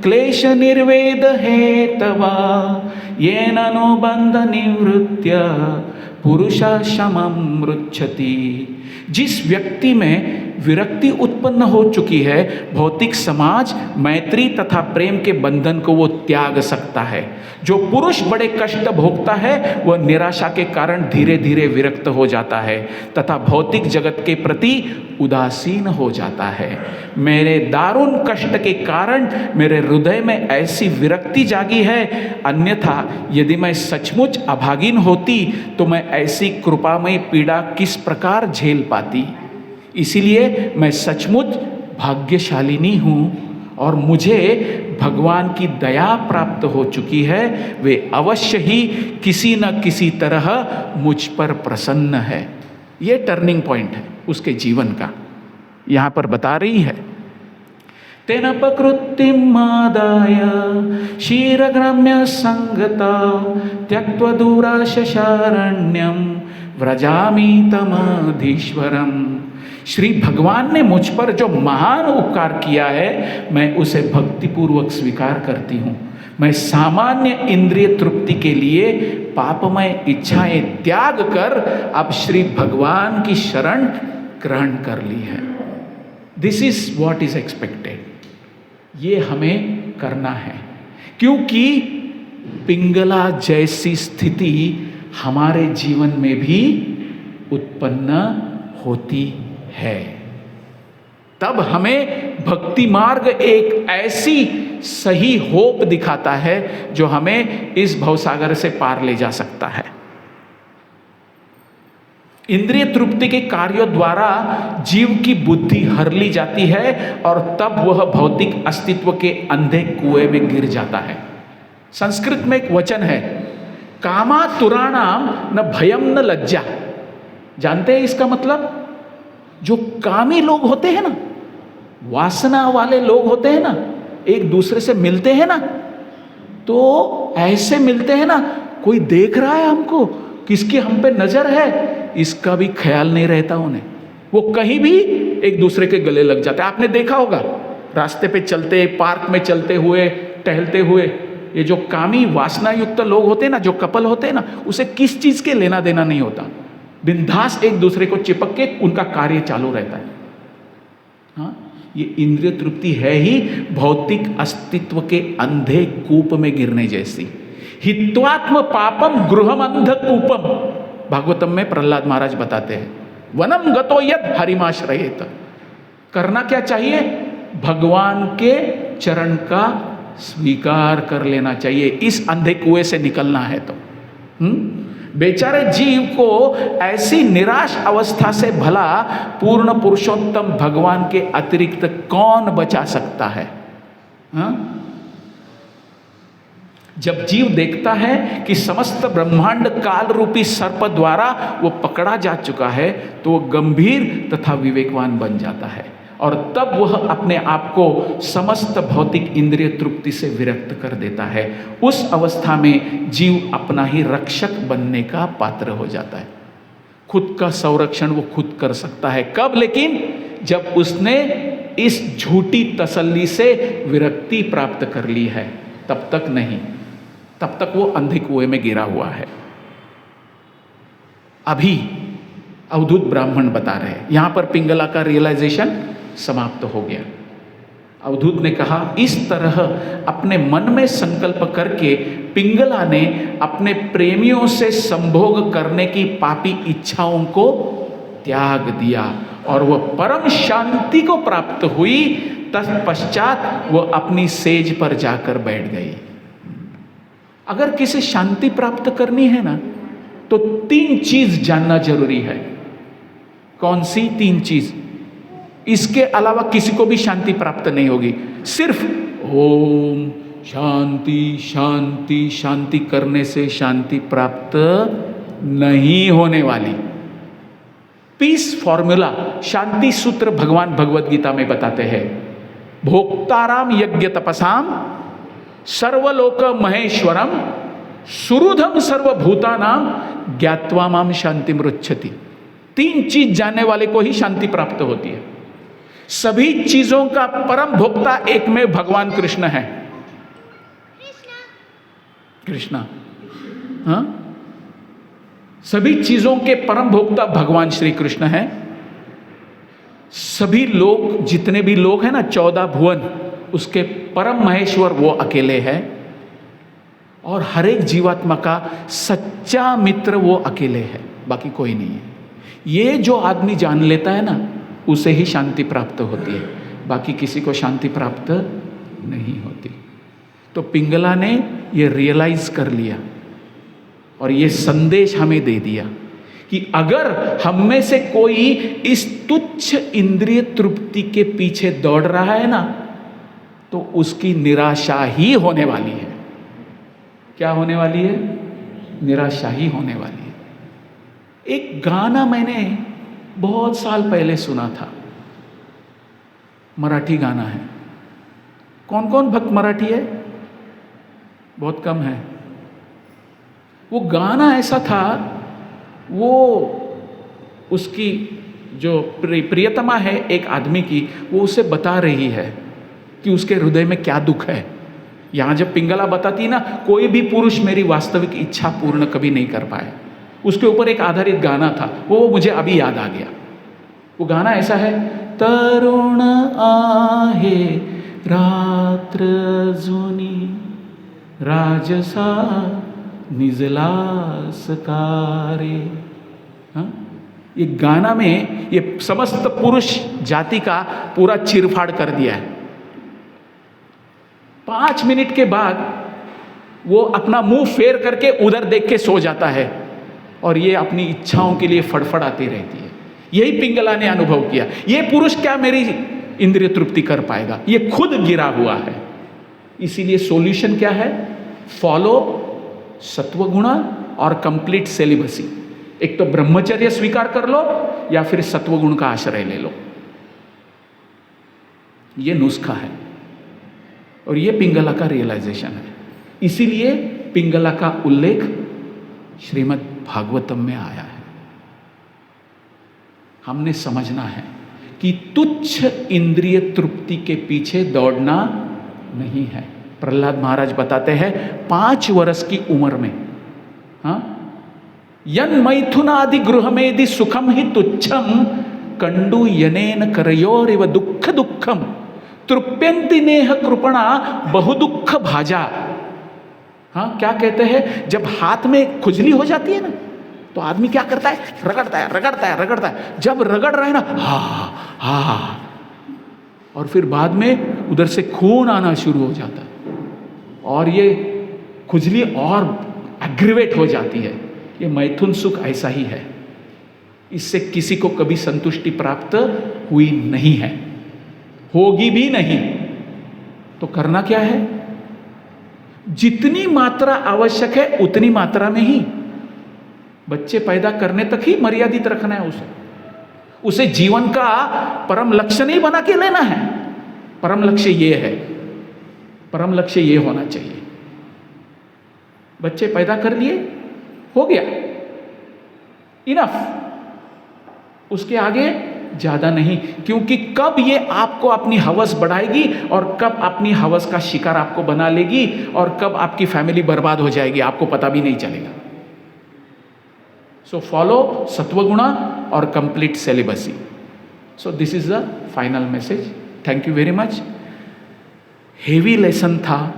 क्लेश निर्वेद हेतवा येन अनुबंध निवृत्य पुरुषा शमं मृच्छति। जिस व्यक्ति में विरक्ति उत्पन्न हो चुकी है, भौतिक समाज, मैत्री तथा प्रेम के बंधन को वो त्याग सकता है। जो पुरुष बड़े कष्ट भोगता है, वह निराशा के कारण धीरे धीरे विरक्त हो जाता है तथा भौतिक जगत के प्रति उदासीन हो जाता है। मेरे दारुण कष्ट के कारण मेरे हृदय में ऐसी विरक्ति जागी है, अन्यथा यदि मैं सचमुच अभागिन होती तो मैं ऐसी कृपामयी पीड़ा किस प्रकार झेल पाती। इसीलिए मैं सचमुच भाग्यशालिनी हूँ और मुझे भगवान की दया प्राप्त हो चुकी है। वे अवश्य ही किसी न किसी तरह मुझ पर प्रसन्न है। ये टर्निंग पॉइंट है उसके जीवन का, यहाँ पर बता रही है। तेन प्रकृतिम आदाय क्षीरग्राम्य संगता त्यक्त्वा दूराशशारण्यम व्रजामि तमधीश्वरम। श्री भगवान ने मुझ पर जो महान उपकार किया है, मैं उसे भक्तिपूर्वक स्वीकार करती हूँ। मैं सामान्य इंद्रिय तृप्ति के लिए पापमय इच्छाएं त्याग कर अब श्री भगवान की शरण ग्रहण कर ली है। This is what is expected. ये हमें करना है, क्योंकि पिंगला जैसी स्थिति हमारे जीवन में भी उत्पन्न होती है। तब हमें भक्ति मार्ग एक ऐसी सही होप दिखाता है जो हमें इस भवसागर से पार ले जा सकता है। इंद्रिय तृप्ति के कार्यों द्वारा जीव की बुद्धि हर ली जाती है और तब वह भौतिक अस्तित्व के अंधे कुएं में गिर जाता है। संस्कृत में एक वचन है, कामातुराणाम न भयम न लज्जा। जानते हैं इसका मतलब? जो कामी लोग होते हैं ना, वासना वाले लोग होते हैं ना, एक दूसरे से मिलते हैं ना, तो ऐसे मिलते हैं ना, कोई देख रहा है हमको, किसकी हम पे नजर है, इसका भी ख्याल नहीं रहता उन्हें। वो कहीं भी एक दूसरे के गले लग जाते हैं। आपने देखा होगा रास्ते पे चलते, पार्क में चलते हुए, टहलते हुए, ये जो कामी वासना युक्त लोग होते हैं ना, जो कपल होते हैं ना, उसे किस चीज के लेना देना नहीं होता, बिंदास एक दूसरे को चिपक के उनका कार्य चालू रहता है। हाँ, ये इंद्रिय तृप्ति है ही भौतिक अस्तित्व के अंधे कूप में गिरने जैसी। हित्वात्म पापम गृहम अंध कूपम, भागवतम में प्रहलाद महाराज बताते हैं। वनम गतो यद हरिमाश्रयेत। करना क्या चाहिए? भगवान के चरण का स्वीकार कर लेना चाहिए, इस अंधे कुएं से निकलना है तो। बेचारे जीव को ऐसी निराश अवस्था से भला पूर्ण पुरुषोत्तम भगवान के अतिरिक्त कौन बचा सकता है? जब जीव देखता है कि समस्त ब्रह्मांड काल रूपी सर्प द्वारा वो पकड़ा जा चुका है, तो वो गंभीर तथा विवेकवान बन जाता है और तब वह अपने आप को समस्त भौतिक इंद्रिय तृप्ति से विरक्त कर देता है। उस अवस्था में जीव अपना ही रक्षक बनने का पात्र हो जाता है। खुद का संरक्षण वो खुद कर सकता है। कब? लेकिन जब उसने इस झूठी तसल्ली से विरक्ति प्राप्त कर ली है, तब तक नहीं। तब तक वो अंधे कुएं में गिरा हुआ है। अभी अवधूत ब्राह्मण बता रहे हैं, यहां पर पिंगला का रियलाइजेशन समाप्त हो गया। अवधूत ने कहा, इस तरह अपने मन में संकल्प करके पिंगला ने अपने प्रेमियों से संभोग करने की पापी इच्छाओं को त्याग दिया और वह परम शांति को प्राप्त हुई, तत्पश्चात वह अपनी सेज पर जाकर बैठ गई। अगर किसी शांति प्राप्त करनी है ना, तो 3 चीज जानना जरूरी है। कौन सी 3 चीज? इसके अलावा किसी को भी शांति प्राप्त नहीं होगी। सिर्फ ओम शांति शांति शांति करने से शांति प्राप्त नहीं होने वाली। पीस फॉर्मूला, शांति सूत्र भगवान भगवद गीता में बताते हैं। भोक्ताराम यज्ञ तपसाम सर्वलोक महेश्वरम सुरुधम सर्वभूतानाम ज्ञात्वा माम शांति मृच्छति। 3 चीज जानने वाले को ही शांति प्राप्त होती है। सभी चीजों का परम भोक्ता एक में भगवान कृष्ण है। कृष्णा, हाँ, सभी चीजों के परम भोक्ता भगवान श्री कृष्ण है। सभी लोग, जितने भी लोग हैं ना, 14 भुवन, उसके परम महेश्वर वो अकेले हैं। और हर एक जीवात्मा का सच्चा मित्र वो अकेले है, बाकी कोई नहीं है। ये जो आदमी जान लेता है ना, उसे ही शांति प्राप्त होती है, बाकी किसी को शांति प्राप्त नहीं होती। तो पिंगला ने ये रियलाइज कर लिया और ये संदेश हमें दे दिया कि अगर हम में से कोई इस तुच्छ इंद्रिय तृप्ति के पीछे दौड़ रहा है ना, तो उसकी निराशा ही होने वाली है। क्या होने वाली है? निराशा ही होने वाली है। एक गाना मैंने बहुत साल पहले सुना था, मराठी गाना है। कौन कौन भक्त मराठी है? बहुत कम है। वो गाना ऐसा था, वो उसकी जो प्रियतमा है एक आदमी की, वो उसे बता रही है कि उसके हृदय में क्या दुख है। यहां जब पिंगला बताती ना, कोई भी पुरुष मेरी वास्तविक इच्छा पूर्ण कभी नहीं कर पाए, उसके ऊपर एक आधारित गाना था, वो मुझे अभी याद आ गया। वो गाना ऐसा है, तरुण आहे रात्र जुनी राजसा निजला सकारे। हाँ? ये गाना में ये समस्त पुरुष जाति का पूरा चीरफाड़ कर दिया है। 5 मिनट के बाद वो अपना मुंह फेर करके उधर देख के सो जाता है और ये अपनी इच्छाओं के लिए फड़फड़ाती रहती है। यही पिंगला ने अनुभव किया। ये पुरुष क्या मेरी इंद्रिय तृप्ति कर पाएगा? ये खुद गिरा हुआ है। इसीलिए सॉल्यूशन क्या है? फॉलो सत्वगुण और कंप्लीट सेलिबसी। एक तो ब्रह्मचर्य स्वीकार कर लो या फिर सत्वगुण का आश्रय ले लो। ये नुस्खा है और ये पिंगला का रियलाइजेशन है। इसीलिए पिंगला का उल्लेख श्रीमद् भागवतम में आया है। हमने समझना है कि तुच्छ इंद्रिय तृप्ति के पीछे दौड़ना नहीं है। प्रहलाद महाराज बताते हैं 5 वर्ष की उम्र में, हाँ, यन मैथुनादि गृहमेदि सुखम ही तुच्छम कंडु यनेन करयोरिव दुख दुखम तृप्यंति नेह कृपणा बहु दुख भाजा। हाँ, क्या कहते हैं? जब हाथ में खुजली हो जाती है ना, तो आदमी क्या करता है? रगड़ता है, रगड़ता है, रगड़ता है। जब रगड़ रहा है ना, हा, और फिर बाद में उधर से खून आना शुरू हो जाता है और ये खुजली और एग्रीवेट हो जाती है। ये मैथुन सुख ऐसा ही है। इससे किसी को कभी संतुष्टि प्राप्त हुई नहीं है, होगी भी नहीं। तो करना क्या है? जितनी मात्रा आवश्यक है उतनी मात्रा में ही, बच्चे पैदा करने तक ही मर्यादित रखना है उसे जीवन का परम लक्ष्य नहीं बना के लेना है। परम लक्ष्य ये है, परम लक्ष्य ये होना चाहिए। बच्चे पैदा कर लिए, हो गया, इनफ। उसके आगे ज्यादा नहीं, क्योंकि कब ये आपको अपनी हवस बढ़ाएगी और कब अपनी हवस का शिकार आपको बना लेगी और कब आपकी फैमिली बर्बाद हो जाएगी, आपको पता भी नहीं चलेगा। सो फॉलो सत्वगुणा और complete celibacy. So this is the final message. Thank you very much. Heavy lesson था,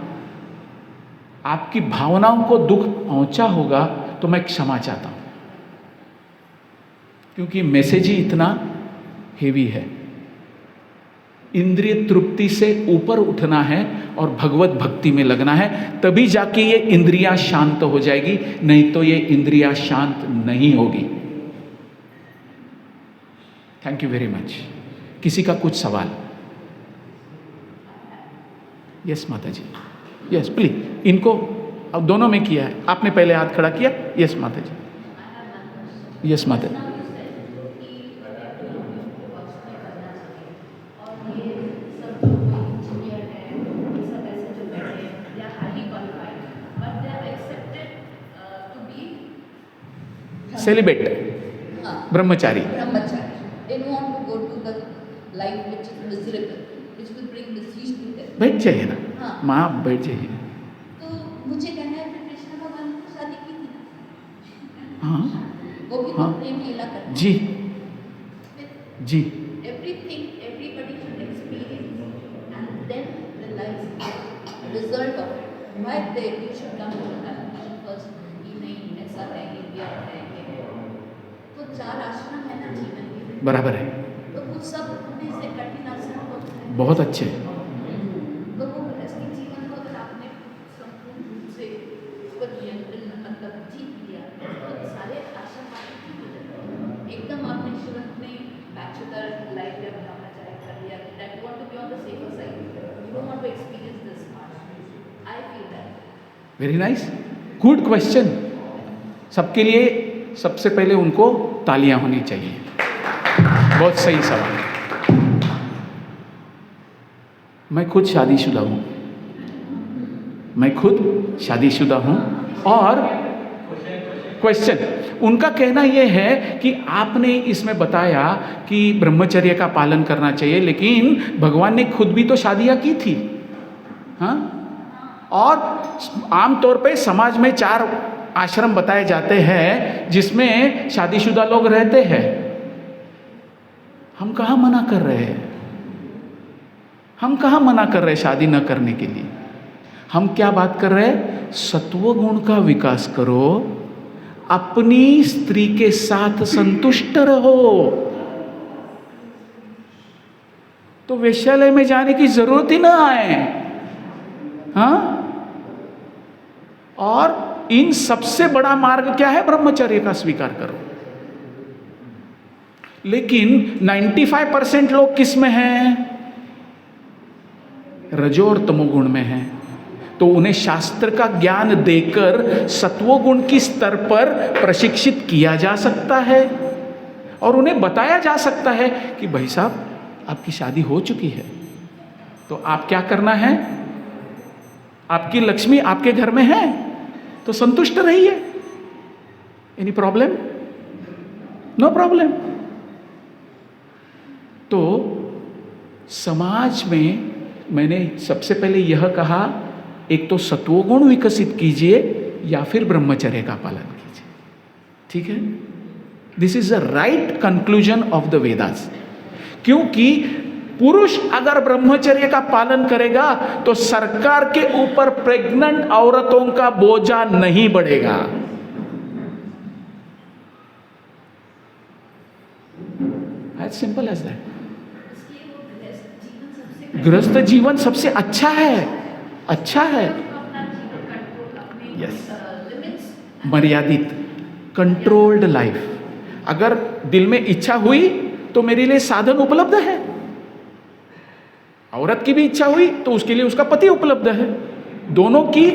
आपकी भावनाओं को दुख पहुंचा होगा तो मैं क्षमा चाहता हूं, क्योंकि मैसेज ही इतना हेवी है। इंद्रिय तृप्ति से ऊपर उठना है और भगवत भक्ति में लगना है, तभी जाके ये इंद्रियां शांत हो जाएगी, नहीं तो ये इंद्रियां शांत नहीं होगी। Thank you very much. किसी का कुछ सवाल? यस माता जी, यस प्लीज। इनको अब दोनों में किया है, आपने पहले हाथ खड़ा किया। यस माता जी, यस माता जी। Celebrate, Brahmachari. Brahmachari. They don't want to go to the life which is miserable, which will bring disease to them. बैठ जाइए ना हाँ। माँ, आप बैठ जाइए। तो मुझे कहना है कि कृष्ण भगवान ने शादी की थी ना, हाँ वो भी हाँ। तो प्रेम लीला करते जी हैं। जी। Everything, everybody should experience and then realize the result of it. Why they you should come to the conclusion first कि नहीं ऐसा है, ये भी है, ये है। तो 4 आश्रम है ना जीवन के, बराबर है, तो वो सब में से कठिन आश्रम होते हैं। बहुत अच्छे। तो वो गृहस्थी जीवन को अगर आपने संपूर्ण रूप से उसको नियंत्रण मतलब जीत लिया, तो सारे आश्रम आपके ठीक हो जाते। एकदम आपने तुरंत में बैचलर लाइफ या ब्रह्मचारी कर लिया, that you want to be on the safer side, you don't want to experience this much. I feel that. Very nice, good question. सबके लिए सबसे पहले उनको तालियां होनी चाहिए। बहुत सही सवाल। मैं खुद शादीशुदा हूँ, मैं खुद शादीशुदा हूँ। और क्वेश्चन उनका कहना यह है कि आपने इसमें बताया कि ब्रह्मचर्य का पालन करना चाहिए, लेकिन भगवान ने खुद भी तो शादियां की थी। हाँ, और आमतौर पे समाज में 4 आश्रम बताए जाते हैं जिसमें शादीशुदा लोग रहते हैं। हम कहाँ मना कर रहे हैं? हम कहाँ मना कर रहे हैं शादी न करने के लिए? हम क्या बात कर रहे हैं? सत्व गुण का विकास करो, अपनी स्त्री के साथ संतुष्ट रहो, तो वेश्यालय में जाने की जरूरत ही ना आए। हाँ, और इन सबसे बड़ा मार्ग क्या है? ब्रह्मचर्य का स्वीकार करो। लेकिन 95% लोग किस में हैं? रजो और तमोगुण में हैं। तो उन्हें शास्त्र का ज्ञान देकर सत्वोगुण की स्तर पर प्रशिक्षित किया जा सकता है और उन्हें बताया जा सकता है कि भाई साहब आपकी शादी हो चुकी है, तो आप क्या करना है? आपकी लक्ष्मी आपके घर में है, तो संतुष्ट रहिए। Any problem? No problem. तो समाज में मैंने सबसे पहले यह कहा, एक तो सत्वगुण विकसित कीजिए या फिर ब्रह्मचर्य का पालन कीजिए। ठीक है, this is the right conclusion of the Vedas. क्योंकि पुरुष अगर ब्रह्मचर्य का पालन करेगा तो सरकार के ऊपर प्रेग्नेंट औरतों का बोझा नहीं बढ़ेगा। As simple as that. गृहस्थ जीवन सबसे अच्छा है, अच्छा है। यस, मर्यादित, कंट्रोल्ड लाइफ। अगर दिल में इच्छा हुई तो मेरे लिए साधन उपलब्ध है, औरत की भी इच्छा हुई तो उसके लिए उसका पति उपलब्ध है। दोनों की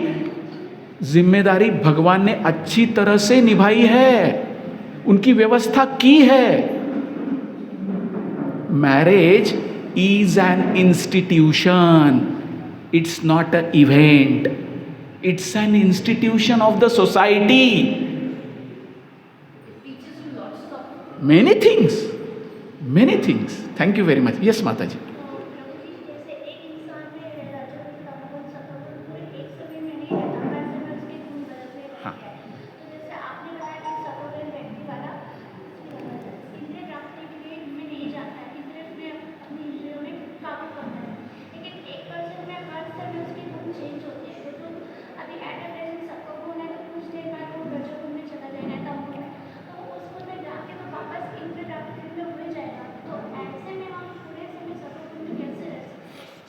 जिम्मेदारी भगवान ने अच्छी तरह से निभाई है, उनकी व्यवस्था की है। Marriage is an institution, it's not an event, it's an institution of the society. It teaches you lots of many things. Thank you very much. Yes माता जी। तो प्रभु जी, जैसे एक इंसान में रजोगुण, तमोगुण, सत्वगुण पूरे एक समय में नहीं रहता, वैसे में उसके गुण बदलते रहते हाँ। हैं। तो जैसे आपने बताया कि सत्वगुण व्यक्ति वाला इंद्रिय प्राप्ति के लिए में नहीं जाता है, इंद्रिय में अपनी इंद्रियों में काबू करता है। लेकिन एक पर्सन में हर समय उसके गुण चेंज होते हैं। तो अभी एट अ प्रेजेंट सत्वगुण है, तो कुछ देर बाद वो रजोगुण में चला जाएगा, तमोगुण में, तो उस गुण में जाके तो वापस इंद्रिय प्राप्ति में हो जाएगा। तो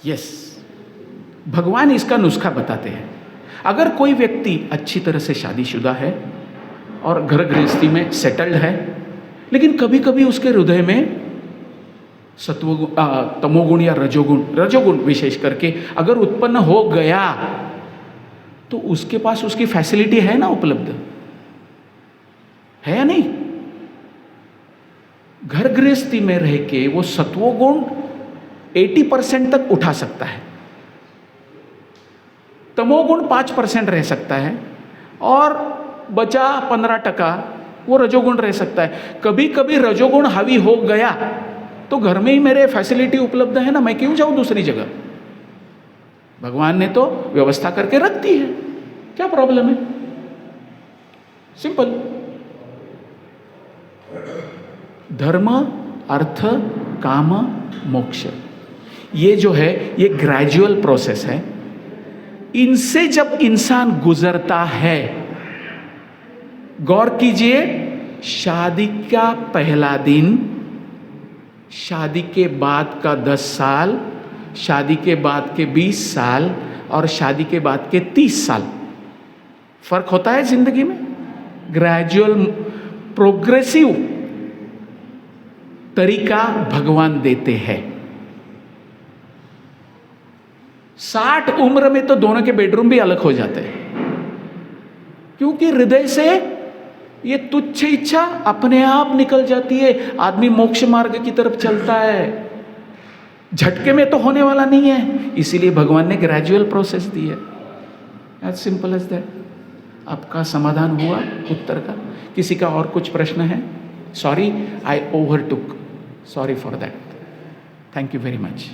यस, भगवान इसका नुस्खा बताते हैं। अगर कोई व्यक्ति अच्छी तरह से शादीशुदा है और घर गृहस्थी में सेटल्ड है, लेकिन कभी कभी उसके हृदय में तमोगुण या रजोगुण विशेष करके अगर उत्पन्न हो गया, तो उसके पास उसकी फैसिलिटी है ना उपलब्ध, है या नहीं? घर गृहस्थी में रह के वो सत्वगुण 80% तक उठा सकता है, तमोगुण 5% रह सकता है, और बचा 15% वो रजोगुण रह सकता है। कभी कभी रजोगुण हावी हो गया तो घर में ही मेरे फैसिलिटी उपलब्ध है ना, मैं क्यों जाऊं दूसरी जगह? भगवान ने तो व्यवस्था करके रख दी है, क्या प्रॉब्लम है? सिंपल। धर्म, अर्थ, काम, मोक्ष, ये जो है ये ग्रेजुअल प्रोसेस है। इनसे जब इंसान गुजरता है, गौर कीजिए, शादी का पहला दिन, शादी के बाद का 10 साल, शादी के बाद के 20 साल और शादी के बाद के 30 साल, फर्क होता है जिंदगी में। ग्रेजुअल प्रोग्रेसिव तरीका भगवान देते हैं। 60 उम्र में तो दोनों के बेडरूम भी अलग हो जाते हैं, क्योंकि हृदय से ये तुच्छ इच्छा अपने आप निकल जाती है। आदमी मोक्ष मार्ग की तरफ चलता है, झटके में तो होने वाला नहीं है, इसीलिए भगवान ने ग्रेजुअल प्रोसेस दी है। As simple as that. आपका समाधान हुआ उत्तर का? किसी का और कुछ प्रश्न है? Sorry, I overtook, sorry for that. Thank you very much.